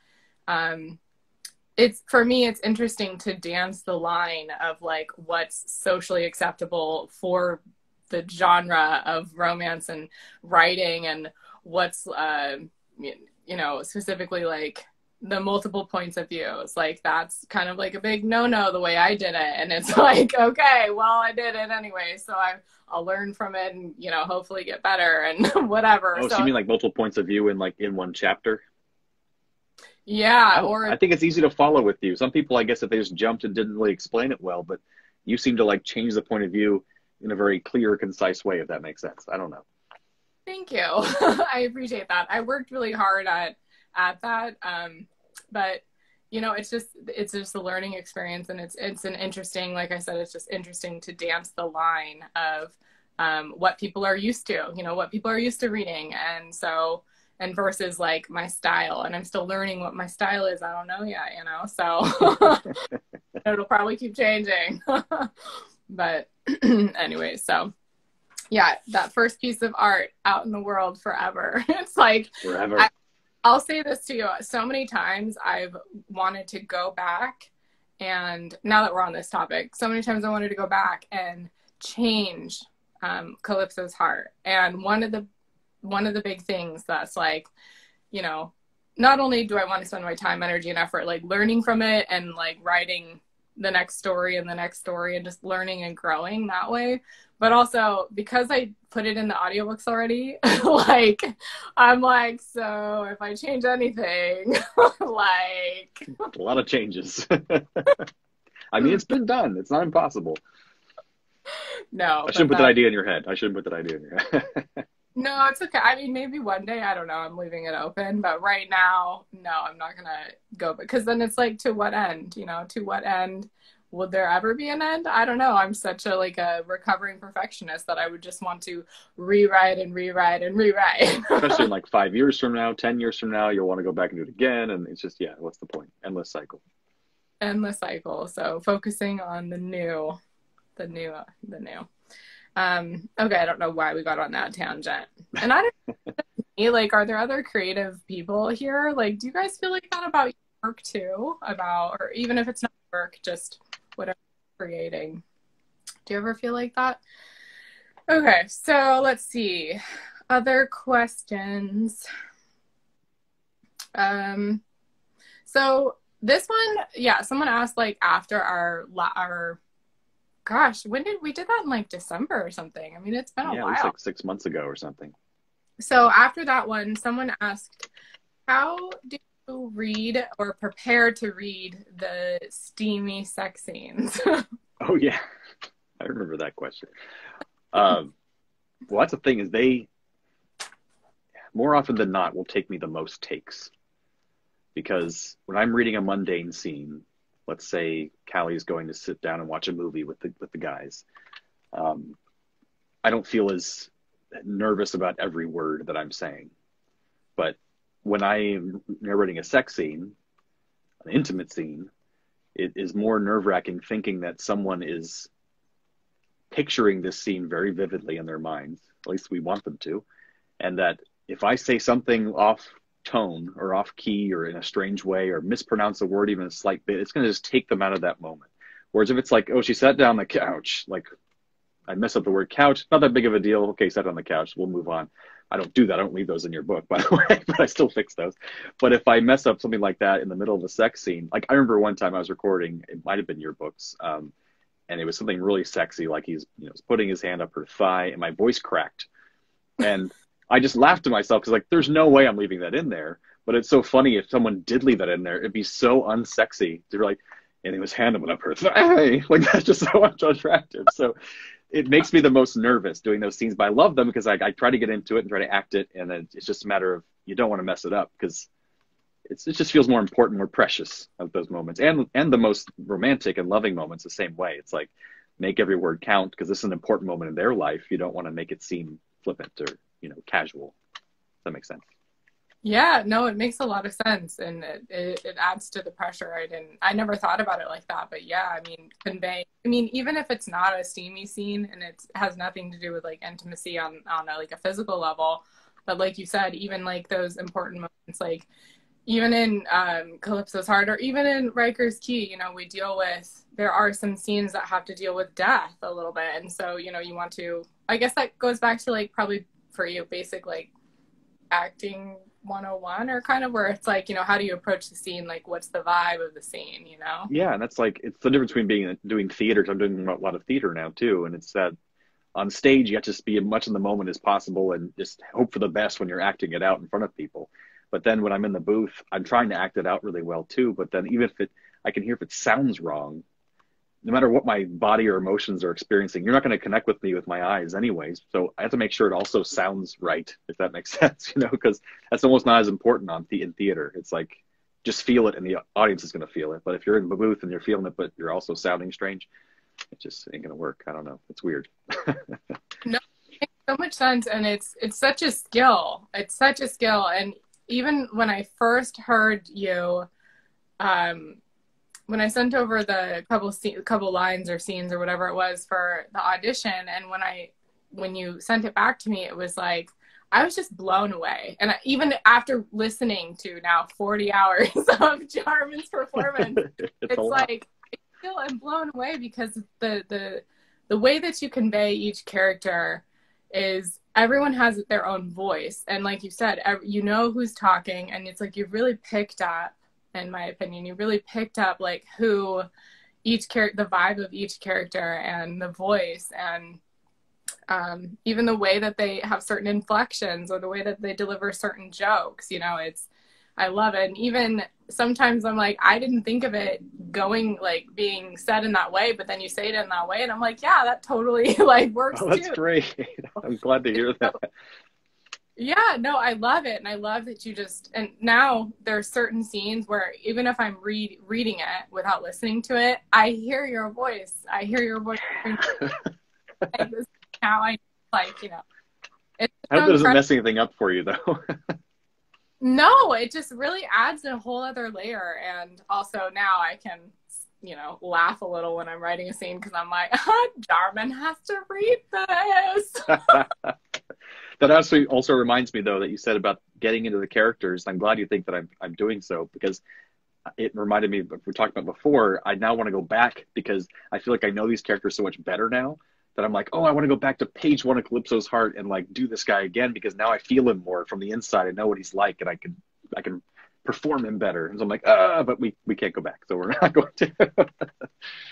A: it's, for me, it's interesting to dance the line of like what's socially acceptable for the genre of romance and writing, and what's you know, specifically like the multiple points of views. Like that's kind of like a big no-no the way I did it, and it's like, okay, well, I did it anyway, so I'll learn from it and, you know, hopefully get better and whatever.
B: Oh, so you mean like multiple points of view in like in one chapter?
A: Yeah,
B: I think it's easy to follow with you. Some people, I guess, if they just jumped and didn't really explain it well, but you seem to like change the point of view in a very clear, concise way, if that makes sense. I don't know.
A: thank you. I appreciate that. I worked really hard at that. But you know, it's just a learning experience, and it's an interesting, like I said, it's just interesting to dance the line of what people are used to, you know, what people are used to reading. And so, and versus like my style, and I'm still learning what my style is. I don't know yet, you know, so it'll probably keep changing. But anyway, so yeah, that first piece of art out in the world forever. It's like,
B: Forever.
A: I'll say this to you. So many times I've wanted to go back, and now that we're on this topic, so many times I wanted to go back and change Calypso's heart. And one of the big things that's like, you know, not only do I want to spend my time, energy, and effort like learning from it and like writing the next story and the next story and just learning and growing that way, but also because I put it in the audiobooks already, like I'm like, so if I change anything, like
B: A lot of changes. I mean, it's been done. It's not impossible.
A: no,
B: I shouldn't put that idea in your head. I shouldn't put that idea in your head.
A: no, it's okay. I mean, maybe one day, I don't know, I'm leaving it open, but right now, no, I'm not gonna go, because then it's like, to what end, you know, to what end? Would there ever be an end? I don't know. I'm such a recovering perfectionist that I would just want to rewrite and rewrite and rewrite.
B: Especially in like 5 years from now, 10 years from now, you'll want to go back and do it again. And it's just, yeah, what's the point? Endless cycle.
A: Endless cycle. So focusing on the new. Okay, I don't know why we got on that tangent. And I don't know, like, are there other creative people here? Like, do you guys feel like that about your work too? Or even if it's not work, just whatever you're creating. Do you ever feel like that? Okay, so let's see. Other questions. So this one, yeah, someone asked like after our gosh, when did we did that in like December or something? I mean, it's been a while.
B: Yeah, it was like 6 months ago or something.
A: So after that one, someone asked, how do you read or prepare to read the steamy sex scenes?
B: Oh, yeah. I remember that question. Well, that's the thing, is they, more often than not, will take me the most takes. Because when I'm reading a mundane scene, let's say Callie's going to sit down and watch a movie with the guys, I don't feel as nervous about every word that I'm saying. But when I am narrating a sex scene, an intimate scene, it is more nerve-wracking thinking that someone is picturing this scene very vividly in their minds, at least we want them to, and that if I say something off tone or off key or in a strange way or mispronounce a word even a slight bit, it's going to just take them out of that moment. Whereas if it's like, oh, she sat down on the couch, like I mess up the word couch, not that big of a deal. Okay, sat on the couch, we'll move on. I don't do that. I don't leave those in your book, by the way, but I still fix those. But if I mess up something like that in the middle of a sex scene, like I remember one time I was recording, it might have been your books, and it was something really sexy, like he's putting his hand up her thigh, and my voice cracked. And I just laughed to myself because, like, there's no way I'm leaving that in there. But it's so funny if someone did leave that in there, it'd be so unsexy. They're like, and his hand went up her thigh. Like, that's just so unattractive. So it makes me the most nervous doing those scenes. But I love them because I try to get into it and try to act it. And then it's just a matter of, you don't want to mess it up because it just feels more important, more precious of those moments. And the most romantic and loving moments the same way. It's like, make every word count because this is an important moment in their life. You don't want to make it seem flippant or casual. Does that make sense?
A: Yeah, no, it makes a lot of sense, and it adds to the pressure. I never thought about it like that, but yeah, I mean, even if it's not a steamy scene and it has nothing to do with like intimacy on like a physical level, but like you said, even like those important moments, like even in Calypso's Heart, or even in Riker's Key, you know, there are some scenes that have to deal with death a little bit. And so, you know, you want to, I guess that goes back to like probably for you, basic like acting 101, or kind of where it's like, you know, how do you approach the scene? Like, what's the vibe of the scene, you know?
B: Yeah, and that's like, it's the difference between doing theater. I'm doing a lot of theater now too, and it's that on stage you have to just be as much in the moment as possible and just hope for the best when you're acting it out in front of people. But then when I'm in the booth, I'm trying to act it out really well too. But then even if I can hear if it sounds wrong, no matter what my body or emotions are experiencing, you're not going to connect with me with my eyes anyways. So I have to make sure it also sounds right, if that makes sense, you know, because that's almost not as important in theater. It's like, just feel it and the audience is going to feel it. But if you're in the booth and you're feeling it, but you're also sounding strange, it just ain't going to work. I don't know. It's weird.
A: No, it makes so much sense. And it's such a skill. It's such a skill. And even when I first heard you, when I sent over the couple lines or scenes or whatever it was for the audition, and when you sent it back to me, it was like, I was just blown away. And even after listening to now 40 hours of Jarman's performance, it's like, I'm blown away, because the way that you convey each character is everyone has their own voice. And like you said, you know who's talking, and it's like you've really picked up, in my opinion, you really picked up like who each character, the vibe of each character, and the voice, and even the way that they have certain inflections, or the way that they deliver certain jokes, you know, I love it. And even sometimes I'm like, I didn't think of it being said in that way, but then you say it in that way, and I'm like, yeah, that totally like works.
B: Oh, that's too great. I'm glad to hear that.
A: Yeah, no, I love it. And I love that and now there's certain scenes where even if I'm reading it without listening to it, I hear your voice. I hear your voice. Like, this is how I, like, you know. It's
B: I hope that doesn't mess anything up for you, though.
A: No, it just really adds a whole other layer. And also now I can, you know, laugh a little when I'm writing a scene, because I'm like, Jarman has to read this.
B: That also reminds me, though, that you said about getting into the characters. I'm glad you think that I'm doing so, because it reminded me of what we talked about before. I now want to go back, because I feel like I know these characters so much better now, that I'm like, oh, I want to go back to page 1 of Calypso's Heart and like do this guy again, because now I feel him more from the inside. I know what he's like, and I can perform him better. And so I'm like, but we can't go back, so we're not going to.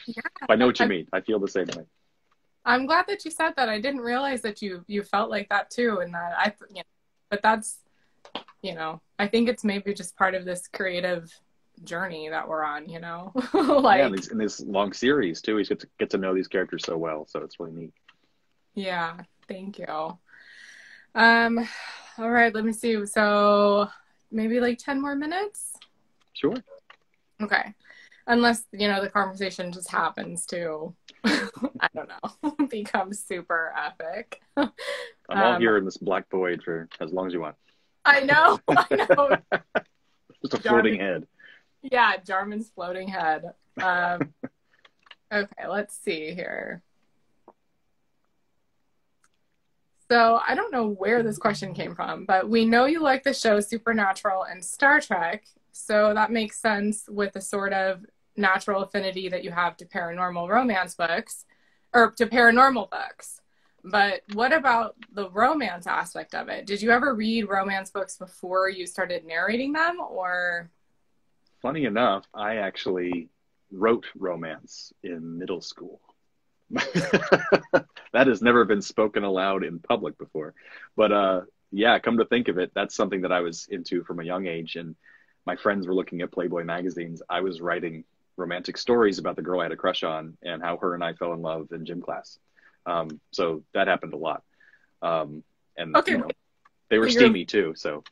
A: Yeah,
B: I know what you mean. I feel the same way.
A: I'm glad that you said that. I didn't realize that you felt like that too, and that but that's, you know, I think it's maybe just part of this creative journey that we're on, you know. Like,
B: yeah, in this long series too, we get to know these characters so well, so it's really neat.
A: Yeah, thank you. All right, let me see. So maybe like 10 more minutes.
B: Sure.
A: Okay. Unless, you know, the conversation just happens to, I don't know, become super epic.
B: I'm all here in this black void for as long as you want.
A: I know.
B: Just a floating head.
A: Yeah, Jarman's floating head. Okay, let's see here. So I don't know where this question came from, but we know you like the show Supernatural and Star Trek, so that makes sense with the sort of natural affinity that you have to paranormal romance books, or to paranormal books. But what about the romance aspect of it? Did you ever read romance books before you started narrating them, or?
B: Funny enough, I actually wrote romance in middle school. That has never been spoken aloud in public before. But yeah, come to think of it, that's something that I was into from a young age. And my friends were looking at Playboy magazines. I was writing romantic stories about the girl I had a crush on and how her and I fell in love in gym class. So that happened a lot. And
A: okay,
B: you know, they were steamy too, so.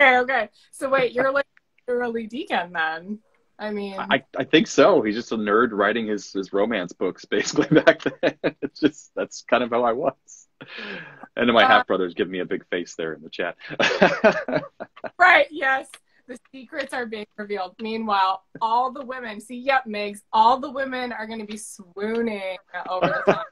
A: Okay. So wait, you're like early Deacon then. I mean,
B: I think so. He's just a nerd writing his romance books basically back then. It's just, that's kind of how I was. And then my half brothers give me a big face there in the chat.
A: Right, yes. The secrets are being revealed. Meanwhile, all the women, Megs, all the women are going to be swooning over the top.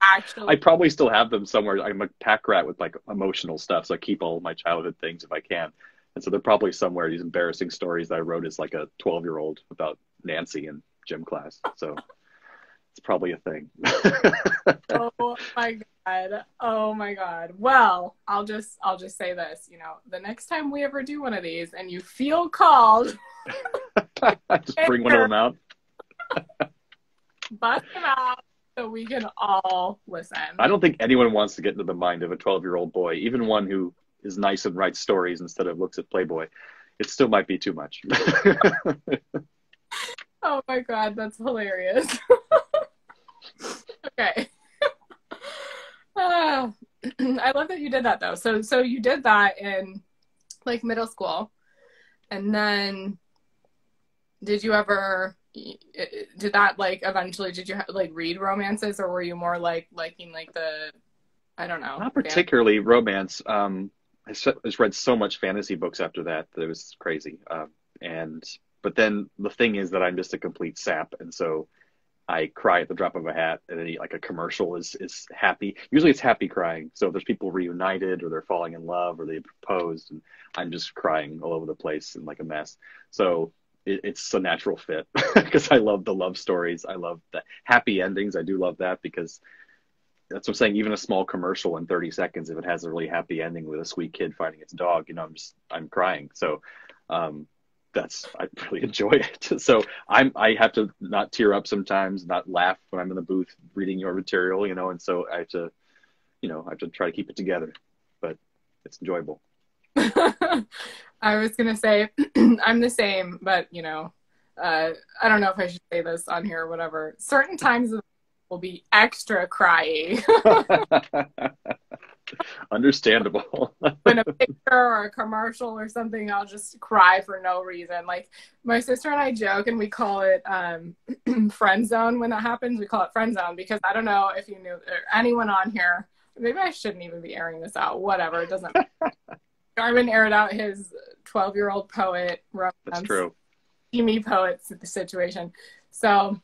A: Actually,
B: I probably still have them somewhere. I'm a pack rat with like emotional stuff, so I keep all my childhood things if I can. And so they're probably somewhere, these embarrassing stories that I wrote as like a 12-year-old about Nancy in gym class. So it's probably a thing.
A: Oh my God. Oh my God. Well, I'll just say this, you know, the next time we ever do one of these and you feel called,
B: just bring one of them out.
A: Bust them out so we can all listen.
B: I don't think anyone wants to get into the mind of a 12-year-old boy, even one who is nice and writes stories instead of looks at Playboy. It still might be too much.
A: Oh my God, that's hilarious. Okay. I love that you did that though. So you did that in like middle school, and then did that like eventually did you like read romances, or were you more like liking like the, I don't know,
B: not particularly romance. I just read so much fantasy books after that it was crazy. But then the thing is that I'm just a complete sap, and so I cry at the drop of a hat, and then like a commercial is happy. Usually it's happy crying. So there's people reunited, or they're falling in love, or they proposed, and I'm just crying all over the place and like a mess. So it's a natural fit because I love the love stories. I love the happy endings. I do love that because that's what I'm saying. Even a small commercial in 30 seconds, if it has a really happy ending with a sweet kid finding its dog, you know, I'm crying. So, I really enjoy it. So I have to not tear up sometimes, not laugh when I'm in the booth reading your material, you know, and so I have to try to keep it together, but it's enjoyable.
A: I was going to say, I'm the same, but you know, I don't know if I should say this on here or whatever. Certain times will be extra cryy.
B: Understandable.
A: When a picture or a commercial or something, I'll just cry for no reason. Like my sister and I joke and we call it friend zone. When that happens, we call it friend zone because I don't know if you knew, or anyone on here, maybe I shouldn't even be airing this out. Whatever, it doesn't matter. Jarman aired out his 12-year-old poet romance.
B: That's true.
A: Steamy poet situation. So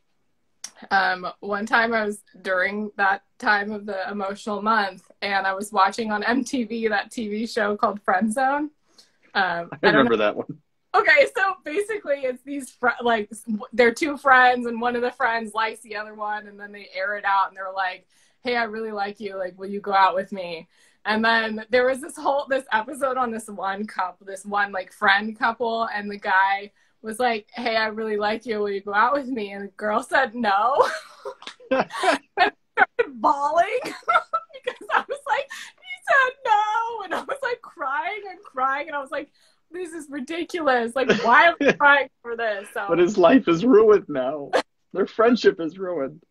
A: one time I was during that time of the emotional month, and I was watching on MTV that TV show called Friend Zone.
B: I remember that one.
A: Okay, so basically it's these like they're two friends, and one of the friends likes the other one, and then they air it out, and they're like, "Hey, I really like you. Like, will you go out with me?" And then there was this episode on this one like friend couple, and the guy was like, "Hey, I really like you. Will you go out with me?" And the girl said no. And I started bawling because I was like, he said no. And I was like crying and crying. And I was like, this is ridiculous. Like, why am I crying for this? So,
B: but his life is ruined now. Their friendship is ruined.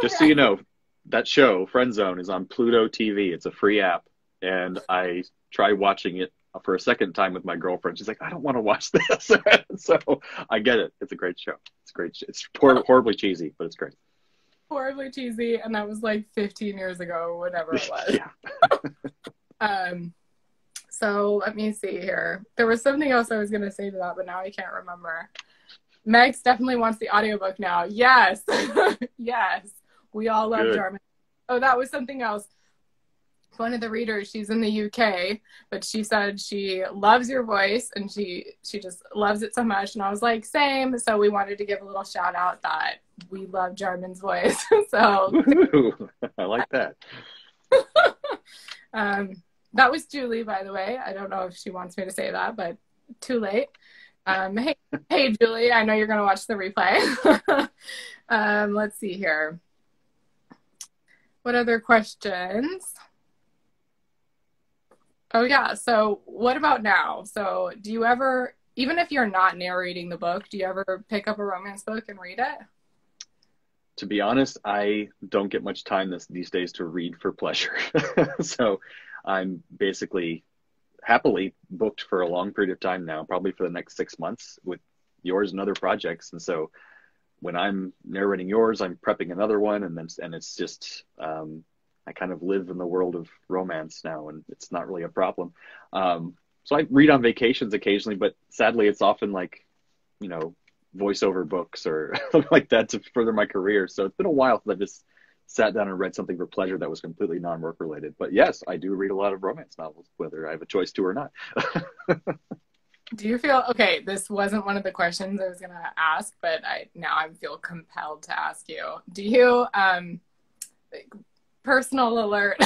B: Just so you know, that show, Friend Zone, is on Pluto TV. It's a free app. And I tried watching it for a second time with my girlfriend. She's like, I don't want to watch this. So I get it. It's a great show. It's great. It's horribly cheesy, but it's great.
A: Horribly cheesy. And that was like 15 years ago or whatever it was.
B: Yeah.
A: So let me see here. There was something else I was going to say to that, but now I can't remember. Megs definitely wants the audiobook now. Yes. Yes. We all love Jarman. Oh, that was something else. One of the readers, she's in the UK, but she said she loves your voice and she just loves it so much. And I was like, same. So we wanted to give a little shout out that we love Jarman's voice. So
B: ooh, I like that.
A: That was Julie, by the way. I don't know if she wants me to say that, but too late. Hey, Julie, I know you're going to watch the replay. Let's see here. What other questions? Oh, yeah. So what about now? So do you ever, even if you're not narrating the book, do you ever pick up a romance book and read it?
B: To be honest, I don't get much time these days to read for pleasure. So I'm basically happily booked for a long period of time now, probably for the next 6 months with yours and other projects. And so when I'm narrating yours, I'm prepping another one. And it's just, I kind of live in the world of romance now, and it's not really a problem. So I read on vacations occasionally, but sadly it's often like, you know, voiceover books or something like that to further my career. So it's been a while since I just sat down and read something for pleasure that was completely non-work related. But yes, I do read a lot of romance novels, whether I have a choice to or not.
A: Do you feel, okay, this wasn't one of the questions I was going to ask, but I feel compelled to ask you. Do you, personal alert,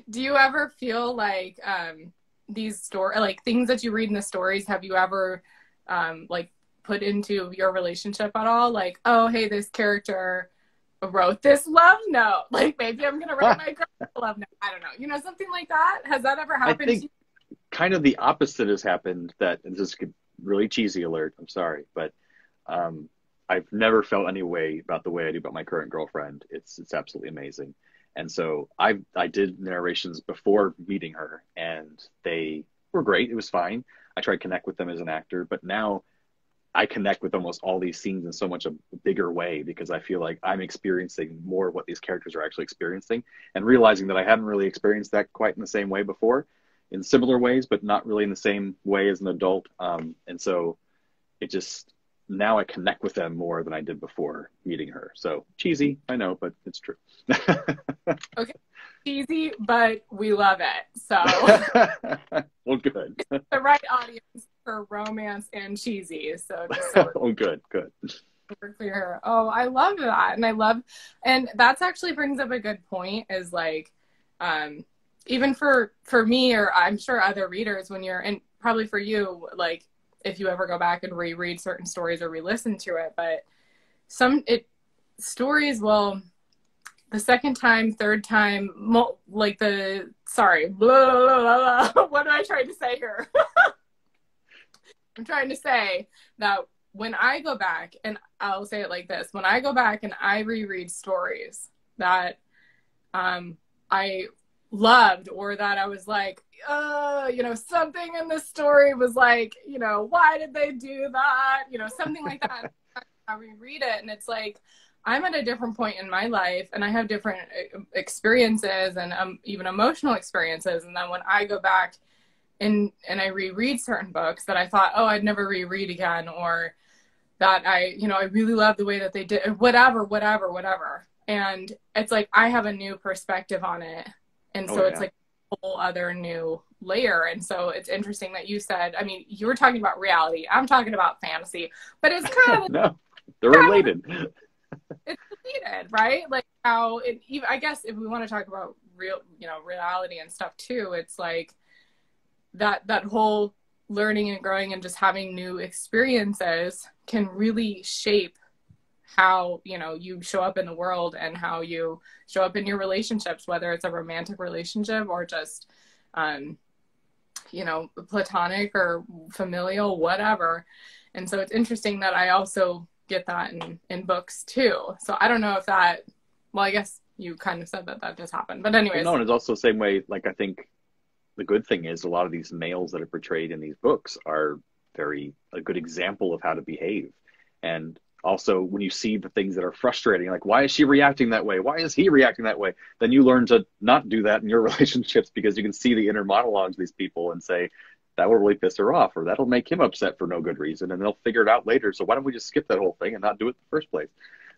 A: do you ever feel like like things that you read in the stories, have you ever like put into your relationship at all? Like, oh, hey, this character wrote this love note. Like, maybe I'm going to write my girl a love note. I don't know. You know, something like that. Has that ever happened to you?
B: Kind of the opposite has happened. That, and this is really cheesy alert, I'm sorry, but I've never felt any way about the way I do about my current girlfriend. It's absolutely amazing. And so I did narrations before meeting her, and they were great. It was fine. I tried to connect with them as an actor, but now I connect with almost all these scenes in so much a bigger way, because I feel like I'm experiencing more of what these characters are actually experiencing, and realizing that I hadn't really experienced that quite in the same way before, in similar ways, but not really in the same way as an adult. And so it just, now I connect with them more than I did before meeting her. So cheesy, I know, but it's true.
A: Okay, cheesy, but we love it. So
B: well, good.
A: It's the right audience for romance and cheesy. So just so
B: oh, good.
A: We're clear. Oh, I love that. And that's actually brings up a good point, is like, even for me, or I'm sure other readers, when you're, and probably for you, like, if you ever go back and reread certain stories or re-listen to it, but stories will, the second time, third time, like sorry, blah, blah, blah, what am I trying to say here? I'm trying to say that when I go back, and I'll say it like this, when I go back and I reread stories that I loved, or that I was like, you know, something in this story was like, you know, why did they do that? You know, something like that. I reread it, and it's like, I'm at a different point in my life, and I have different experiences, and even emotional experiences. And then when I go back and I reread certain books that I thought, oh, I'd never reread again, or that I really love the way that they did whatever. And it's like, I have a new perspective on it. And so it's like a whole other new layer. And so it's interesting that you said, I mean, you were talking about reality, I'm talking about fantasy, but it's kind of
B: no, they're related.
A: It's related, right? Like how I guess if we want to talk about reality and stuff too, it's like that whole learning and growing and just having new experiences can really shape how, you know, you show up in the world and how you show up in your relationships, whether it's a romantic relationship or just, you know, platonic or familial, whatever. And so it's interesting that I also get that in books too. So I don't know if that, well, I guess you kind of said that does happen, but anyways.
B: No, and it's also the same way, like, I think the good thing is a lot of these males that are portrayed in these books are a good example of how to behave. And also, when you see the things that are frustrating, like, why is she reacting that way? Why is he reacting that way? Then you learn to not do that in your relationships, because you can see the inner monologues of these people and say, that will really piss her off, or that'll make him upset for no good reason, and they'll figure it out later. So why don't we just skip that whole thing and not do it in the first place?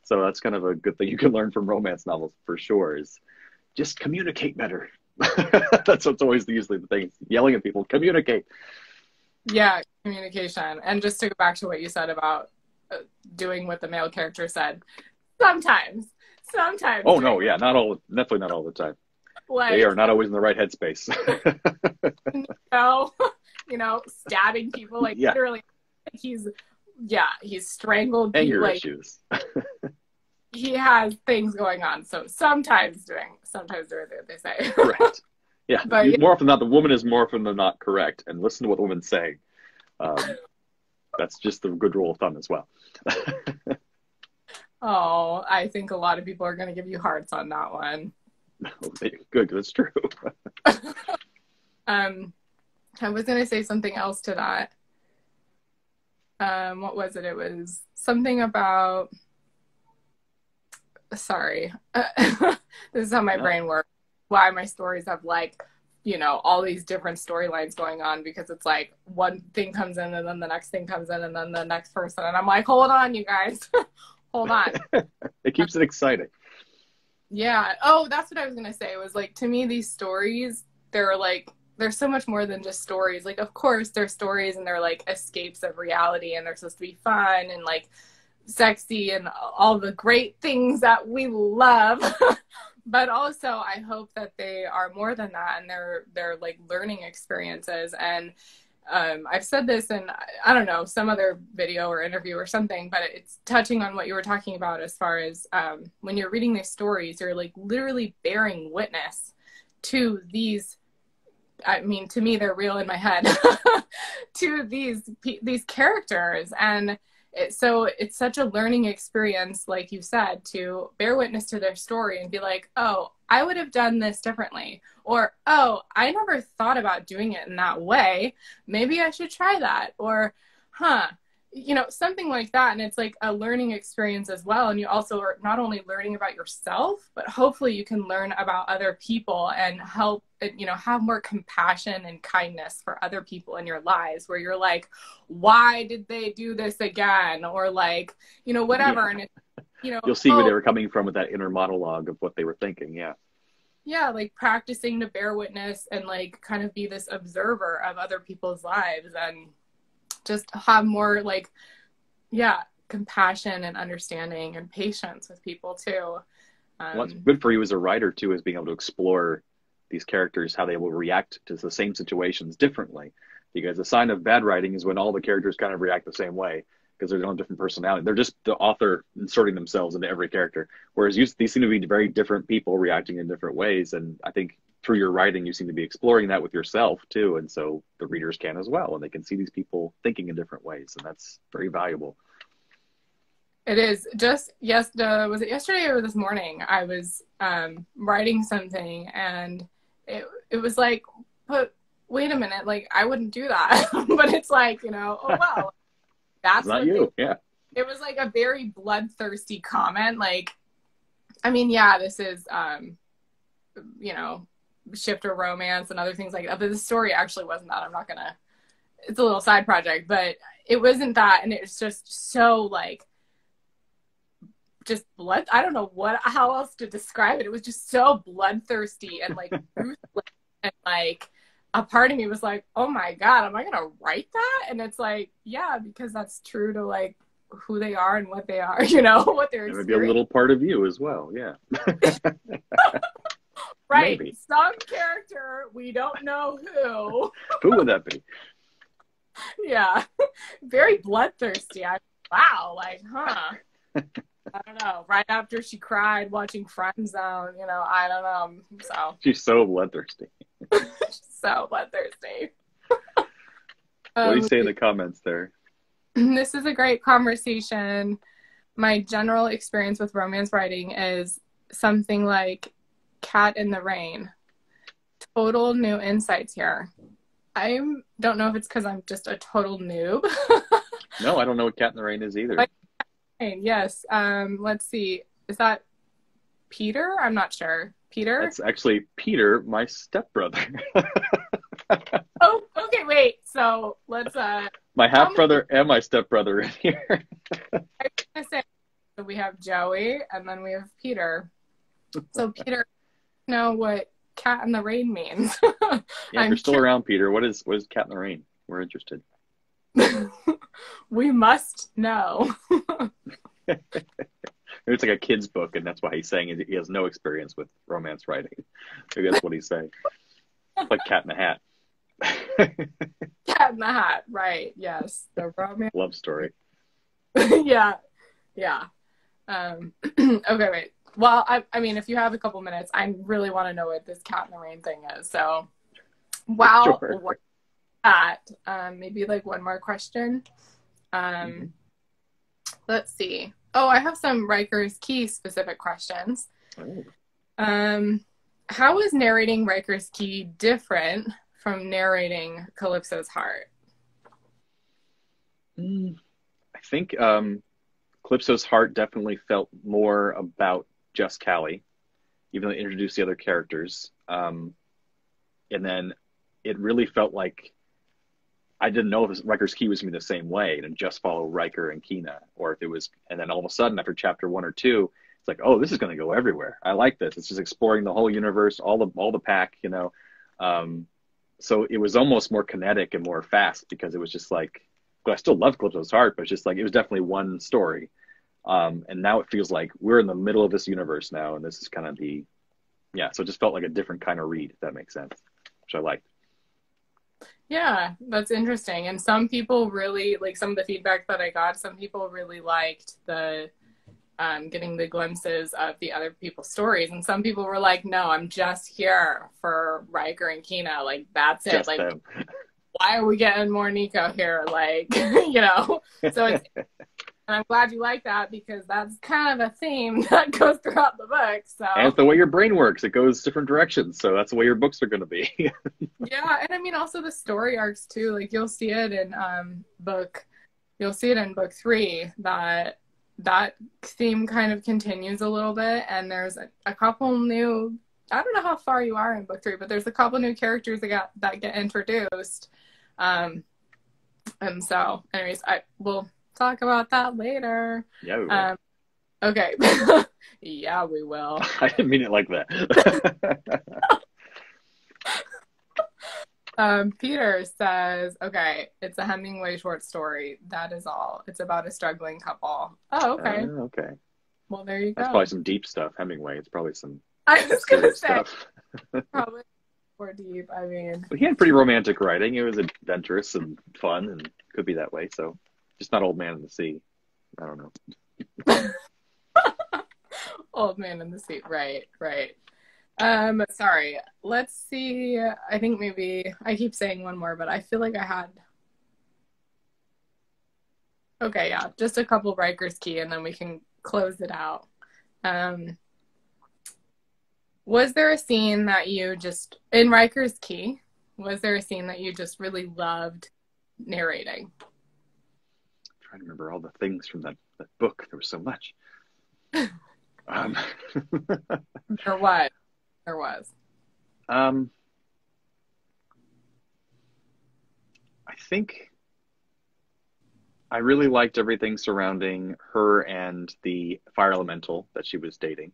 B: So that's kind of a good thing you can learn from romance novels, for sure, is just communicate better. That's what's always usually the thing, yelling at people, communicate.
A: Yeah, communication. And just to go back to what you said about doing what the male character said, sometimes.
B: Oh no, yeah, definitely not all the time. Like, they are not always in the right headspace.
A: No, you know, stabbing people, like, literally, he's strangled
B: anger
A: people,
B: issues.
A: He has things going on, so sometimes doing what they say.
B: Correct. Yeah, but more often than not, the woman is more often than not correct, and listen to what the woman's saying. That's just the good rule of thumb as well.
A: Oh, I think a lot of people are going to give you hearts on that one.
B: Good, that's true.
A: I was going to say something else to that. What was it? It was something about, sorry. This is how my brain works. Why my stories have, like, you know, all these different storylines going on, because it's like one thing comes in and then the next thing comes in and then the next person. And I'm like, hold on, you guys. Hold on.
B: It keeps it exciting.
A: Yeah. Oh, that's what I was going to say. It was like, to me, these stories, they're like there's so much more than just stories. Like, of course, they're stories and they're like escapes of reality, and they're supposed to be fun and like sexy and all the great things that we love. But also, I hope that they are more than that, and they're like learning experiences. And I've said this in, I don't know, some other video or interview or something, but it's touching on what you were talking about as far as when you're reading these stories, you're like literally bearing witness to these. I mean, to me, they're real in my head, to these characters. And so it's such a learning experience, like you said, to bear witness to their story and be like, oh, I would have done this differently. Or, oh, I never thought about doing it in that way. Maybe I should try that. Or, something like that. And it's like a learning experience as well. And you also are not only learning about yourself, but hopefully you can learn about other people and help, have more compassion and kindness for other people in your lives, where you're like, why did they do this again? Or like, whatever.
B: Yeah.
A: And
B: you'll see where they were coming from with that inner monologue of what they were thinking. Yeah.
A: Yeah, like practicing to bear witness and like kind of be this observer of other people's lives, and just have more like, compassion and understanding and patience with people too.
B: What's good for you as a writer too is being able to explore these characters, how they will react to the same situations differently. Because a sign of bad writing is when all the characters kind of react the same way, because they're on different personality. They're just the author inserting themselves into every character. Whereas these seem to be very different people reacting in different ways. And I think through your writing, you seem to be exploring that with yourself too. And so the readers can as well, and they can see these people thinking in different ways. And that's very valuable.
A: It is. Just was it yesterday or this morning? I was writing something, and it was like, but wait a minute, like I wouldn't do that. But it's like, oh wow, that's
B: not you. Yeah.
A: It was like a very bloodthirsty comment. Like, I mean, this is shifter romance and other things like that. But the story actually wasn't that. It's a little side project, but it wasn't that. And it was just so like, just blood. I don't know how else to describe it. It was just so bloodthirsty and like ruthless, and like a part of me was like, oh my God, am I going to write that? And it's like, yeah, because that's true to like who they are and what they are, what they're experiencing.
B: Maybe a little part of you as well. Yeah.
A: Right.
B: Maybe.
A: Some character, we don't know who.
B: Who would that be?
A: Yeah. Very bloodthirsty. Wow. Like, huh. I don't know. Right after she cried watching Friend Zone, I don't know. So
B: she's so bloodthirsty.
A: So bloodthirsty.
B: What do you say in the comments there?
A: This is a great conversation. My general experience with romance writing is something like Cat in the Rain. Total new insights here. I don't know if it's because I'm just a total noob.
B: No, I don't know what Cat in the Rain is either.
A: Yes. Let's see. Is that Peter? I'm not sure. Peter?
B: That's actually Peter, my stepbrother.
A: Oh, okay, wait. So let's
B: my half brother and my stepbrother in here.
A: I was gonna say, so we have Joey and then we have Peter. So Peter, know what Cat in the Rain means.
B: Yeah, if you're still around, Peter, what is Cat in the Rain? We're interested.
A: We must know.
B: It's like a kid's book, and that's why he's saying he has no experience with romance writing. Maybe that's what he's saying. It's like Cat in the Hat.
A: Cat in the Hat, right? Yes, the romance
B: love story.
A: Yeah. Okay, wait. Well, I mean, if you have a couple minutes, I really want to know what this Cat in the Rain thing is. So, wow.
B: Sure.
A: Maybe like one more question. Let's see. Oh, I have some RHYKER'S Key specific questions. How is narrating RHYKER'S Key different from narrating Calypso's Heart?
B: I think Calypso's Heart definitely felt more about just Callie, even though they introduced the other characters. And then it really felt like I didn't know if RHYKER'S Key was going to be the same way and just follow Riker and Kina, or if it was, and then all of a sudden after chapter 1 or 2, it's like, oh, this is going to go everywhere. I like this. It's just exploring the whole universe, all the pack, so it was almost more kinetic and more fast because it was just like, well, I still love Calypso's Heart, but it's just like, it was definitely one story. And now it feels like we're in the middle of this universe now, and this is kind of so it just felt like a different kind of read, if that makes sense, which I liked.
A: Yeah, that's interesting. And some people really, like some of the feedback that I got, some people really liked the getting the glimpses of the other people's stories. And some people were like, no, I'm just here for Riker and Kina. Like, that's it.
B: Just
A: like,
B: them.
A: Why are we getting more Nico here? Like, you know, so it's, and I'm glad you like that because that's kind of a theme that goes throughout the book. So,
B: and it's the way your brain works. It goes different directions. So that's the way your books are going to be.
A: Yeah. And I mean, also the story arcs too, like you'll see it in book 3 that theme kind of continues a little bit. And there's a couple new, I don't know how far you are in book 3, but there's a couple new characters that get introduced. And so anyways, we'll talk about that later.
B: Yeah, we will.
A: Okay. Yeah, we will.
B: I didn't mean it like that.
A: Peter says, okay, it's a Hemingway short story. That is all. It's about a struggling couple. Oh, okay.
B: Okay.
A: Well, there you go.
B: That's probably some deep stuff. Hemingway. It's probably some
A: I was going to say,
B: stuff.
A: probably more deep. I mean,
B: But he had pretty romantic writing. It was adventurous and fun, and could be that way. So, just not Old Man in the Sea. I don't know.
A: Old Man in the Sea. Right. Sorry. Let's see. I think maybe I keep saying one more, but I feel like I had. Okay, yeah, just a couple Riker's Key, and then we can close it out. Was there a scene that you just in Riker's Key? Was there a scene that you just really loved narrating?
B: I'm trying to remember all the things from that book. There was so much.
A: There was.
B: I think I really liked everything surrounding her and the fire elemental that she was dating.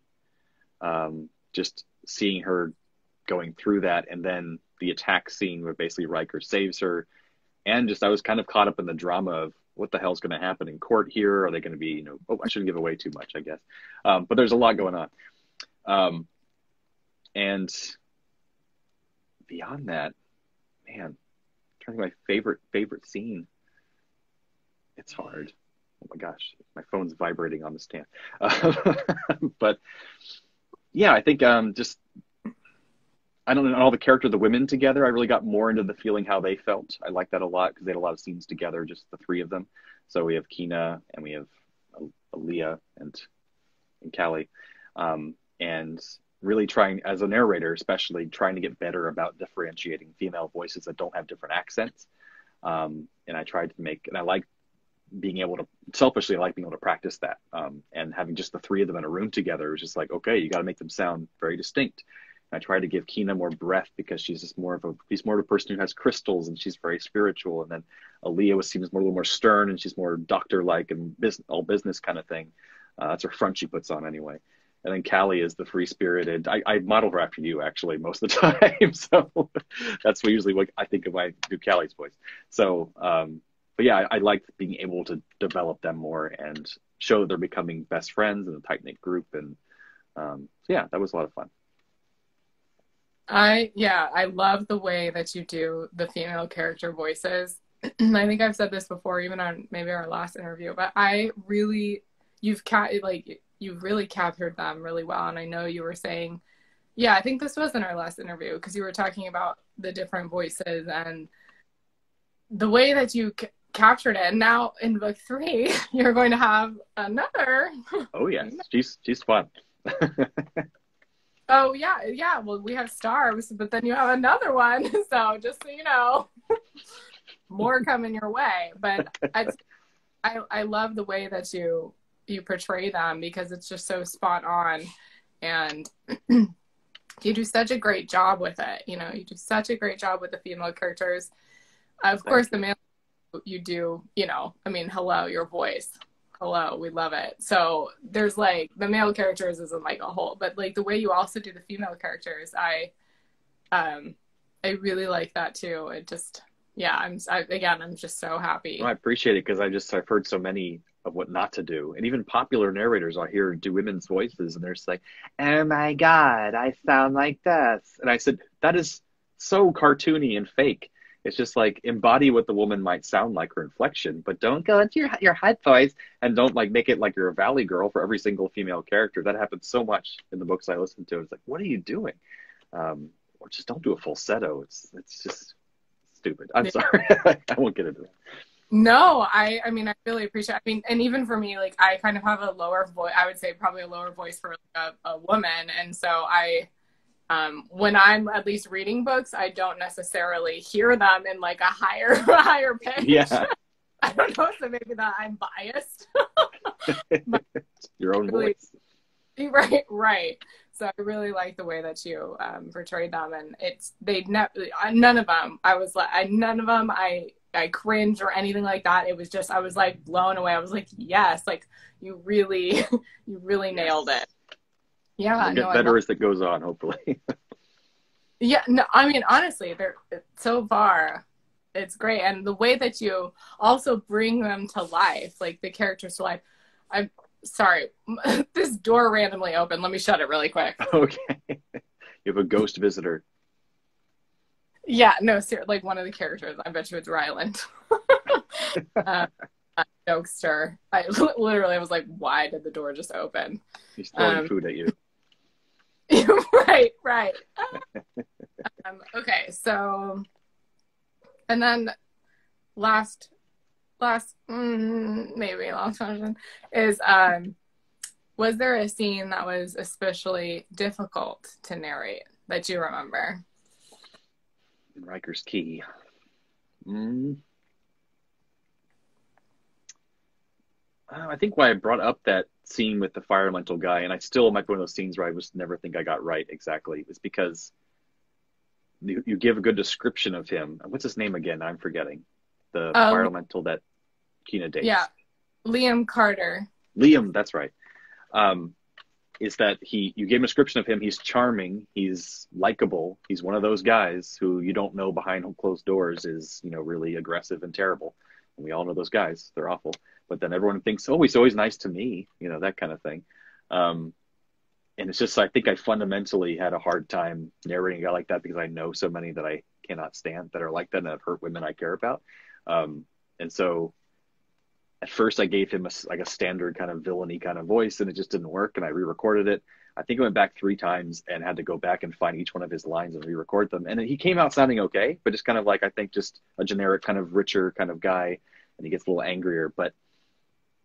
B: Just seeing her going through that, and then the attack scene where basically Riker saves her, and just I was kind of caught up in the drama of what the hell's going to happen in court here. Are they going to be, I shouldn't give away too much, I guess. But there's a lot going on. And beyond that, man, I'm trying to think of my favorite scene. It's hard. Oh my gosh, my phone's vibrating on the stand. But yeah, I think just I don't know, all the character of the women together. I really got more into the feeling how they felt. I like that a lot because they had a lot of scenes together, just the three of them. So we have Kina and we have Aaliyah and Callie, and really trying, as a narrator especially, trying to get better about differentiating female voices that don't have different accents. And I tried to make, and I like being able to, selfishly, I like being able to practice that. And having just the three of them in a room together was just like, okay, you got to make them sound very distinct. And I tried to give Kina more breath because she's just she's more of a person who has crystals and she's very spiritual. And then Aaliyah seems more, a little more stern and she's more doctor-like and all business kind of thing. That's her front she puts on anyway. And then Callie is the free-spirited. I model her after you, actually, most of the time. So that's usually what I think of when I do Callie's voice. So, but yeah, I liked being able to develop them more and show that they're becoming best friends in a tight-knit group. And so yeah, that was a lot of fun.
A: I love the way that you do the female character voices. I think I've said this before, even on maybe our last interview, but you've really captured them really well. And I know you were saying, yeah, I think this was in our last interview because you were talking about the different voices and the way that you captured it. And now in book 3, you're going to have another.
B: Oh yes, she's fun.
A: Oh yeah. Well, we have stars, but then you have another one. So just so you know, more coming your way. But I love the way that you portray them because it's just so spot on, and you do such a great job with it. You do such a great job with the female characters. Of course, the male you do. Hello, your voice. Hello, we love it. So there's like the male characters isn't like a whole, but like the way you also do the female characters, I I really like that too. It just, yeah, I'm just so happy.
B: Well, I appreciate it because I've heard so many of what not to do, and even popular narrators I hear do women's voices, and they're just like, "Oh my God, I sound like this," and I said that is so cartoony and fake. It's just like embody what the woman might sound like, her inflection, but don't go into your high voice, and don't like make it like you're a valley girl for every single female character. That happens so much in the books I listen to. It's like, what are you doing? Or just don't do a falsetto. It's just stupid. I'm sorry. I won't get into that.
A: No, I mean, I really appreciate it. I mean, and even for me, like, I kind of have a lower voice, I would say probably a lower voice for like a woman. And so when I'm at least reading books, I don't necessarily hear them in like a higher pitch.
B: Yeah.
A: I don't know, so maybe that I'm biased.
B: Your own
A: really,
B: voice.
A: Right. So I really like the way that you portrayed them, and none of them. I cringe or anything like that. It was just, I was like blown away. I was like, yes, like you really nailed it. Yeah.
B: It'll get better as it goes on, hopefully.
A: Yeah. No, I mean, honestly, so far it's great. And the way that you also bring them to life, like the characters to life. I'm sorry, this door randomly opened. Let me shut it really quick.
B: Okay. You have a ghost visitor.
A: Yeah, no, seriously, like one of the characters. I bet you it's Ryland. Jokester. I literally was like, why did the door just open?
B: He's throwing food at you.
A: Right. Okay, so, and then last question is, was there a scene that was especially difficult to narrate that you remember?
B: RHYKER'S Key. I think why I brought up that scene with the fire elemental guy, and I still might be one of those scenes where I just never think I got right exactly, is because you give a good description of him. What's his name again? I'm forgetting. The fire elemental that Kina dates.
A: Yeah, Liam Carter.
B: Liam, that's right. Is that you gave him a description of him. He's charming. He's likable. He's one of those guys who you don't know behind closed doors is, really aggressive and terrible. And we all know those guys. They're awful. But then everyone thinks, oh, he's always nice to me, that kind of thing. And it's just, I think I fundamentally had a hard time narrating a guy like that because I know so many that I cannot stand that are like that and have hurt women I care about. And so at first I gave him a standard kind of villainy kind of voice, and it just didn't work. And I re-recorded it. I think I went back 3 times and had to go back and find each one of his lines and re-record them. And he came out sounding okay, but just kind of like, I think just a generic kind of richer kind of guy, and he gets a little angrier. But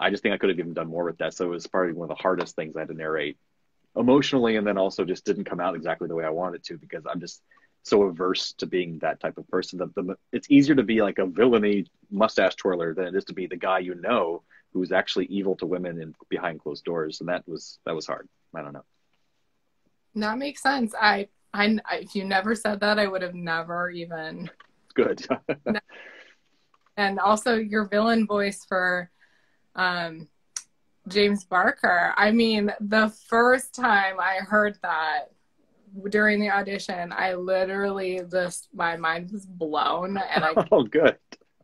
B: I just think I could have even done more with that. So it was probably one of the hardest things I had to narrate emotionally, and then also just didn't come out exactly the way I wanted it to, because I'm just so averse to being that type of person. It's easier to be like a villainy mustache twirler than it is to be the guy who's actually evil to women and behind closed doors. And that was hard. I don't know.
A: That makes sense. I if you never said that, I would have never even.
B: Good.
A: And also your villain voice for James Barker. I mean, the first time I heard that during the audition, I literally my mind was blown, and
B: oh, good.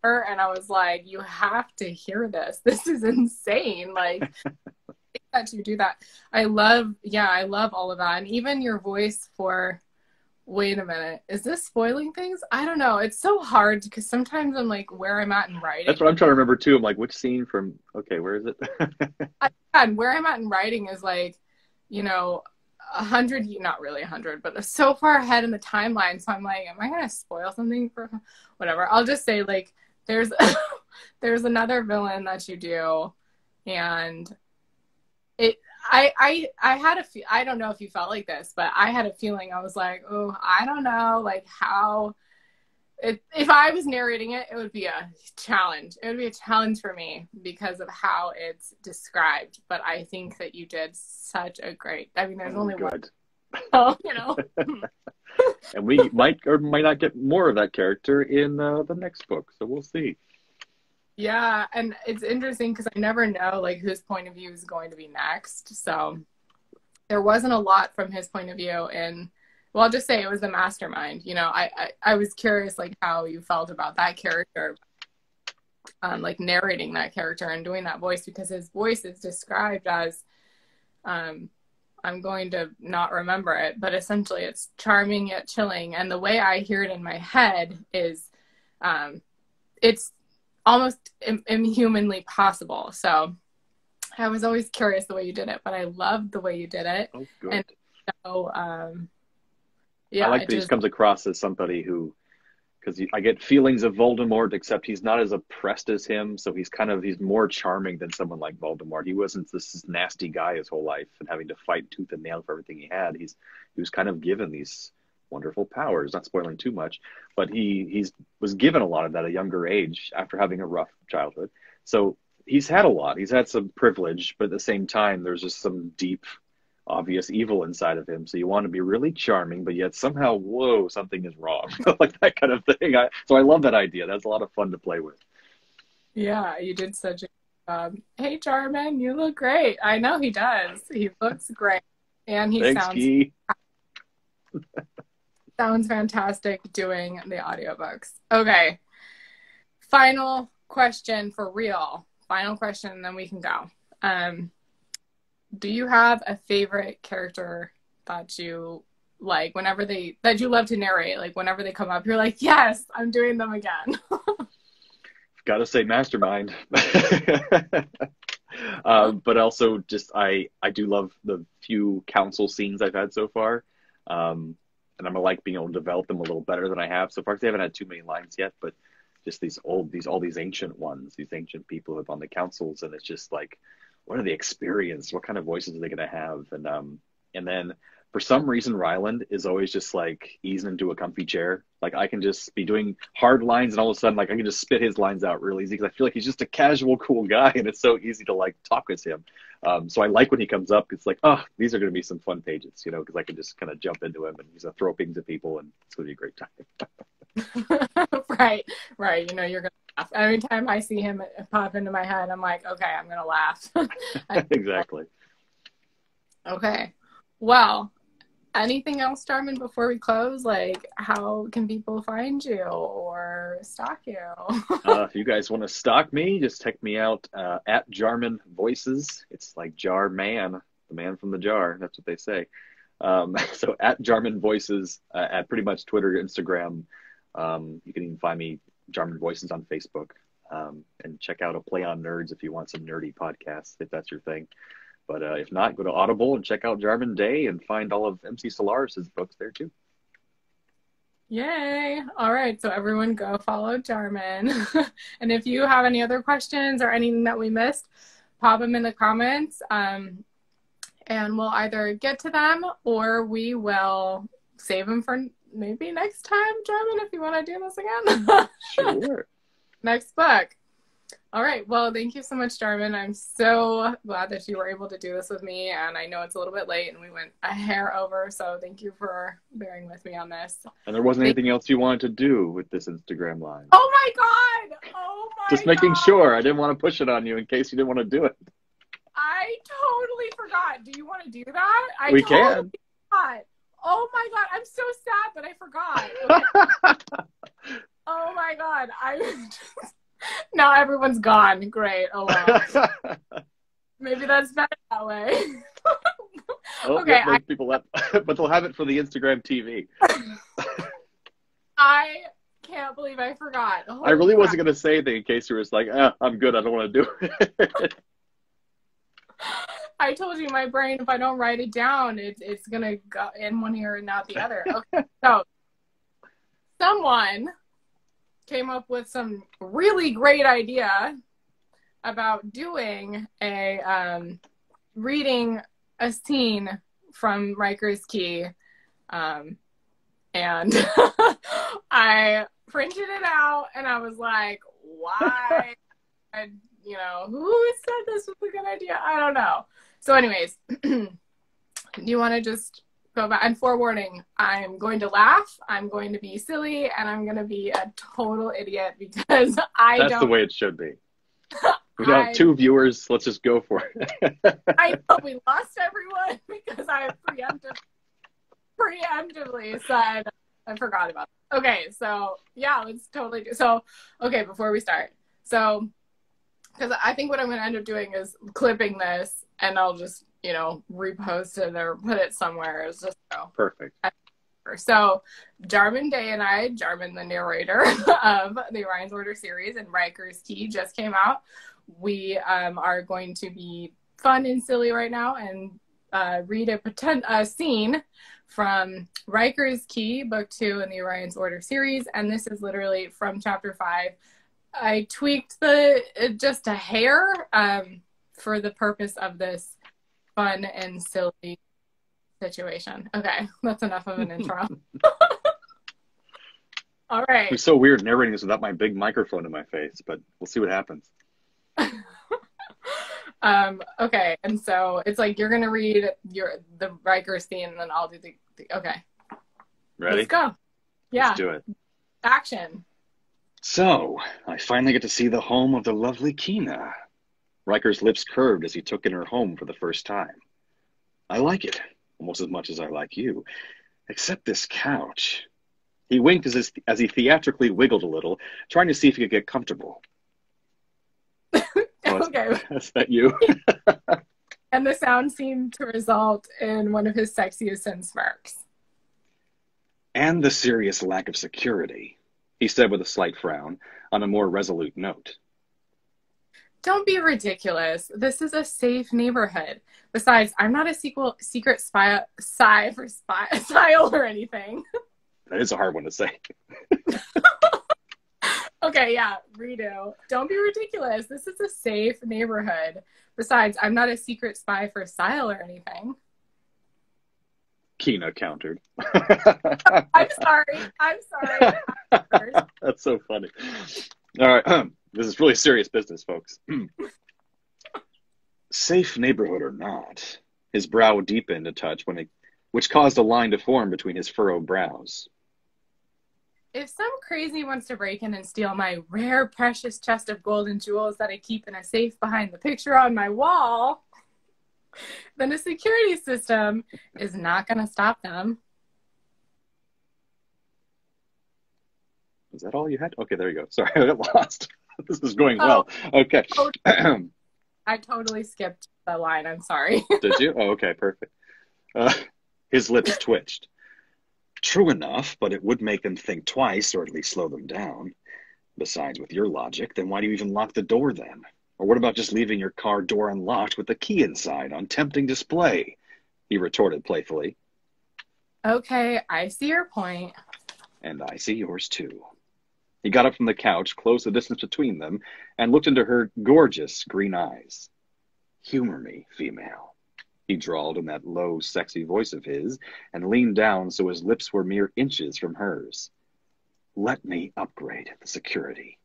A: And I was like, you have to hear this. This is insane. Like that you do that. I love all of that. And even your voice for, wait a minute, is this spoiling things? I don't know. It's so hard because sometimes I'm like, where I'm at in writing.
B: That's what I'm trying to remember too. I'm like, which scene from, okay, where is it?
A: And where I'm at in writing is like, 100, not really 100, but so far ahead in the timeline. So I'm like, am I going to spoil something for whatever? I'll just say like, there's another villain that you do, and I had I don't know if you felt like this, but I had a feeling. I was like, oh, I don't know, like how if I was narrating it, it would be a challenge. It would be a challenge for me because of how it's described. But I think that you did such a great. I mean, there's only one. Oh,
B: And we might or might not get more of that character in the next book, so we'll see.
A: Yeah, and it's interesting because I never know like whose point of view is going to be next. So there wasn't a lot from his point of view in well, I'll just say it was the mastermind. You know, I was curious, like, how you felt about that character, like narrating that character and doing that voice, because his voice is described as, I'm going to not remember it, but essentially it's charming yet chilling. And the way I hear it in my head is, it's almost inhumanly possible. So I was always curious the way you did it, but I loved the way you did it.
B: Oh, good.
A: And so, yeah,
B: I like that he comes across as somebody who, because I get feelings of Voldemort, except he's not as oppressed as him. So he's more charming than someone like Voldemort. He wasn't this nasty guy his whole life and having to fight tooth and nail for everything he had. He was kind of given these wonderful powers, not spoiling too much, but he was given a lot of that at a younger age after having a rough childhood. So he's had a lot. He's had some privilege, but at the same time, there's just some deep, obvious evil inside of him. So you want to be really charming, but yet somehow, whoa, something is wrong. Like that kind of thing. So I love that idea. That's a lot of fun to play with.
A: Yeah, you did such a good job. Hey, Jarman, you look great. I know he does. He looks great. And he sounds fantastic doing the audiobooks. Okay. Final question for real. Final question, and then we can go. Do you have a favorite character that you like that you love to narrate? Like whenever they come up, you're like, yes, I'm doing them again.
B: Got to say Mastermind. But also just, I do love the few council scenes I've had so far. And I'm like being able to develop them a little better than I have so far, because they haven't had too many lines yet, but just all these ancient ones, these ancient people who have on the councils. And it's just like, what are they experienced? What kind of voices are they going to have? And then for some reason, Ryland is always just like easing into a comfy chair. Like I can just be doing hard lines and all of a sudden, like I can just spit his lines out real easy, because I feel like he's just a casual, cool guy. And it's so easy to like talk with him. So I like when he comes up, it's like, oh, these are going to be some fun pages, you know, because I can just kind of jump into him and he's going to throw things at people and it's going to be a great time.
A: Right. You know, you're going to laugh. Every time I see him pop into my head, I'm like, okay, I'm going to laugh.
B: Exactly.
A: Okay. Well, anything else, Jarman, before we close? Like, how can people find you or stalk you?
B: If you guys want to stalk me, just check me out at Jarman Voices. It's like Jar Man, the man from the jar. That's what they say. So at Jarman Voices, at pretty much Twitter, Instagram. You can even find me Jarman Voices on Facebook, and check out A Play on Nerds if you want some nerdy podcasts, if that's your thing. But if not, go to Audible and check out Jarman Day and find all of MC Solaris's books there too.
A: Yay. All right. So everyone go follow Jarman. And if you have any other questions or anything that we missed, pop them in the comments. And we'll either get to them or we will save them for maybe next time, Jarman, if you want to do this again.
B: Sure.
A: Next book. All right. Well, thank you so much, Jarman. I'm so glad that you were able to do this with me. And I know it's a little bit late and we went a hair over. So thank you for bearing with me on this.
B: And there wasn't anything else you wanted to do with this Instagram live.
A: Oh my God. Oh my
B: Just making sure. I didn't want to push it on you in case you didn't want to do it.
A: I totally forgot. Do you want to do that?
B: We can.
A: Forgot. Oh my God. I'm so sad that I forgot. Okay. Oh my God. Now everyone's gone. Great. Oh wow. Maybe that's better that way.
B: Okay. Most people have, but they'll have it for the Instagram TV.
A: I can't believe I forgot.
B: I really wasn't going to say anything in case you were just like, I'm good. I don't want to do it.
A: I told you my brain, if I don't write it down, it's going to go in one ear and not the other. Okay. So someone came up with some really great idea about doing reading a scene from RHYKER'S KEY. And I printed it out and I was like, why? Who said this was a good idea? I don't know. So anyways, do you want to just go back? And forewarning, I'm going to laugh, I'm going to be silly, and I'm going to be a total idiot because That's
B: the way it should be. We have 2 viewers. Let's just go for it.
A: I know we lost everyone because I have preemptively said, I forgot about it. Okay, so yeah, let's totally do. So, okay, before we start, so because I think what I'm going to end up doing is clipping this, and I'll just repost it or put it somewhere. It's just
B: perfect.
A: So, Jarman Day and I, Jarman, the narrator of the Orion's Order series, and RHYKER'S Key just came out. We are going to be fun and silly right now and read a scene from RHYKER'S Key, book 2 in the Orion's Order series, and this is literally from chapter 5. I tweaked just a hair for the purpose of this fun and silly situation. Okay, that's enough of an intro. All right.
B: It's so weird narrating this without my big microphone in my face, but we'll see what happens.
A: Okay, and so it's like you're gonna read the RHYKER'S scene, and then I'll do the okay.
B: Ready?
A: Let's go. Yeah.
B: Let's do it.
A: Action.
B: So, I finally get to see the home of the lovely Kina. RHYKER'S lips curved as he took in her home for the first time. I like it, almost as much as I like you, except this couch. He winked as he theatrically wiggled a little, trying to see if he could get comfortable.
A: Okay.
B: Is that you?
A: And the sound seemed to result in one of his sexiest smirks.
B: And the serious lack of security, he said with a slight frown, on a more resolute note.
A: Don't be ridiculous. This is a safe neighborhood. Besides, I'm not a secret spy or anything.
B: That is a hard one to say.
A: Okay, yeah, redo. Don't be ridiculous. This is a safe neighborhood. Besides, I'm not a secret spy for style or anything.
B: Kina countered.
A: I'm sorry.
B: That's so funny. All right, this is really serious business, folks. Safe neighborhood or not, his brow deepened a touch which caused a line to form between his furrowed brows.
A: If some crazy wants to break in and steal my rare, precious chest of gold and jewels that I keep in a safe behind the picture on my wall, then a security system is not going to stop them.
B: Is that all you had? Okay, there you go. Sorry, I got lost. This is going well. Okay.
A: I totally skipped the line. I'm sorry.
B: Did you? Oh, okay, perfect. His lips twitched. True enough, but it would make them think twice, or at least slow them down. Besides, with your logic, then why do you even lock the door then? Or what about just leaving your car door unlocked with the key inside on tempting display? He retorted playfully.
A: Okay, I see your point.
B: And I see yours too. He got up from the couch, closed the distance between them, and looked into her gorgeous green eyes. Humor me, female. He drawled in that low, sexy voice of his, and leaned down so his lips were mere inches from hers. Let me upgrade the security.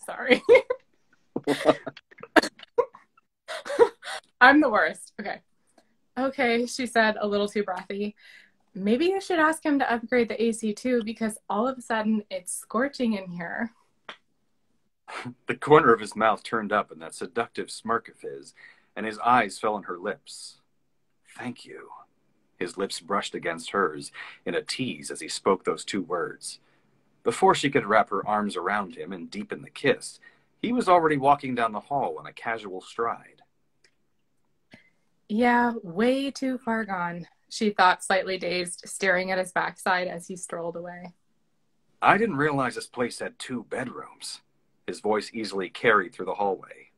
A: Sorry. I'm the worst. Okay, she said, a little too breathy. Maybe you should ask him to upgrade the AC too, because all of a sudden it's scorching in here.
C: The corner of his mouth turned up in that seductive smirk of his, and his eyes fell on her lips. Thank you. His lips brushed against hers in a tease as he spoke those two words. Before she could wrap her arms around him and deepen the kiss, he was already walking down the hall on a casual stride.
A: Yeah, way too far gone, she thought, slightly dazed, staring at his backside as he strolled away.
C: I didn't realize this place had 2 bedrooms. His voice easily carried through the hallway.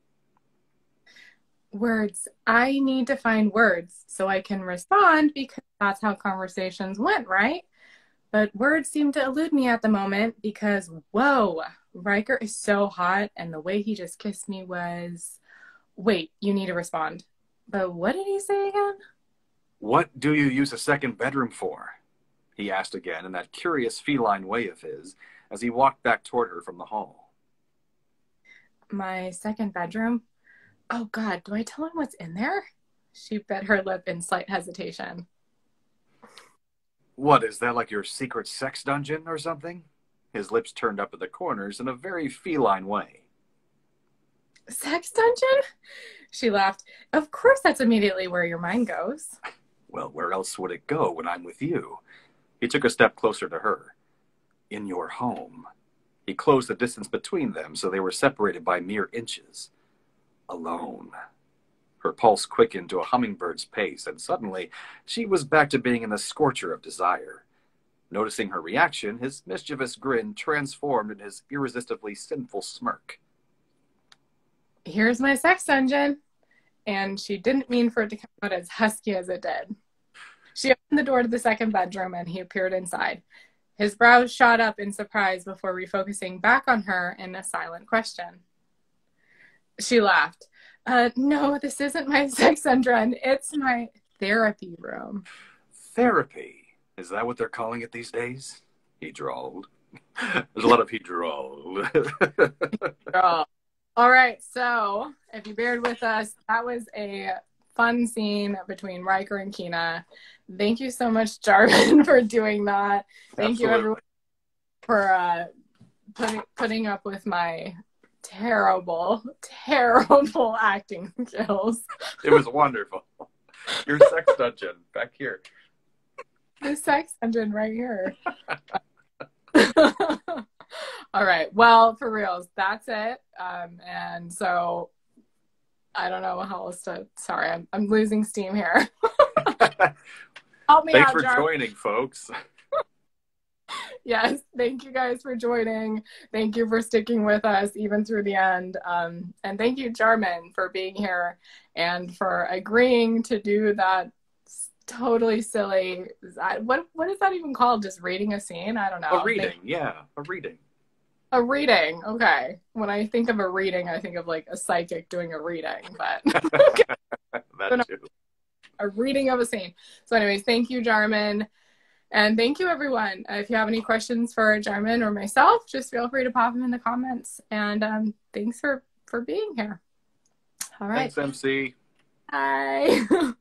A: Words. I need to find words so I can respond, because that's how conversations went, right? But words seem to elude me at the moment because, whoa, RHYKER is so hot, and the way he just kissed me was... Wait, you need to respond. But what did he say again?
C: What do you use a second bedroom for? He asked again in that curious feline way of his as he walked back toward her from the hall.
A: My second bedroom? Oh God, do I tell him what's in there? She bit her lip in slight hesitation.
C: What, is that like your secret sex dungeon or something? His lips turned up at the corners in a very feline way.
A: Sex dungeon? She laughed. Of course that's immediately where your mind goes.
C: Well, where else would it go when I'm with you? He took a step closer to her. In your home. He closed the distance between them so they were separated by mere inches. Alone. Her pulse quickened to a hummingbird's pace, and suddenly she was back to being in the scorcher of desire. Noticing her reaction, his mischievous grin transformed in his irresistibly sinful smirk.
A: Here's my sex dungeon. And she didn't mean for it to come out as husky as it did. She opened the door to the second bedroom and he appeared inside. His brows shot up in surprise before refocusing back on her in a silent question. She laughed. No, this isn't my sex dungeon. It's my therapy room.
C: Therapy? Is that what they're calling it these days? He drawled. There's a lot of he drawled.
A: All right, so if you bared with us, that was a fun scene between Riker and Kina. Thank you so much, Jarman, for doing that. Thank you, everyone, for putting up with my terrible, terrible acting skills.
C: It was wonderful. Your sex dungeon, back here.
A: The sex dungeon right here. All right. Well, for reals, that's it. And so I don't know how else to. Sorry, I'm losing steam here. Help me
C: Thanks
A: out,
C: for
A: Jarman.
C: joining, folks.
A: Yes, thank you guys for joining. Thank you for sticking with us even through the end. And thank you, Jarman, for being here and for agreeing to do that totally silly. What is that even called? Just reading a scene? I don't know.
C: A reading, yeah, a reading.
A: A reading, okay. When I think of a reading, I think of like a psychic doing a reading, but
C: That too.
A: A reading of a scene. So anyways, thank you, Jarman. And thank you, everyone. If you have any questions for Jarman or myself, just feel free to pop them in the comments. And thanks for being here. All right.
C: Thanks, MC.
A: Bye.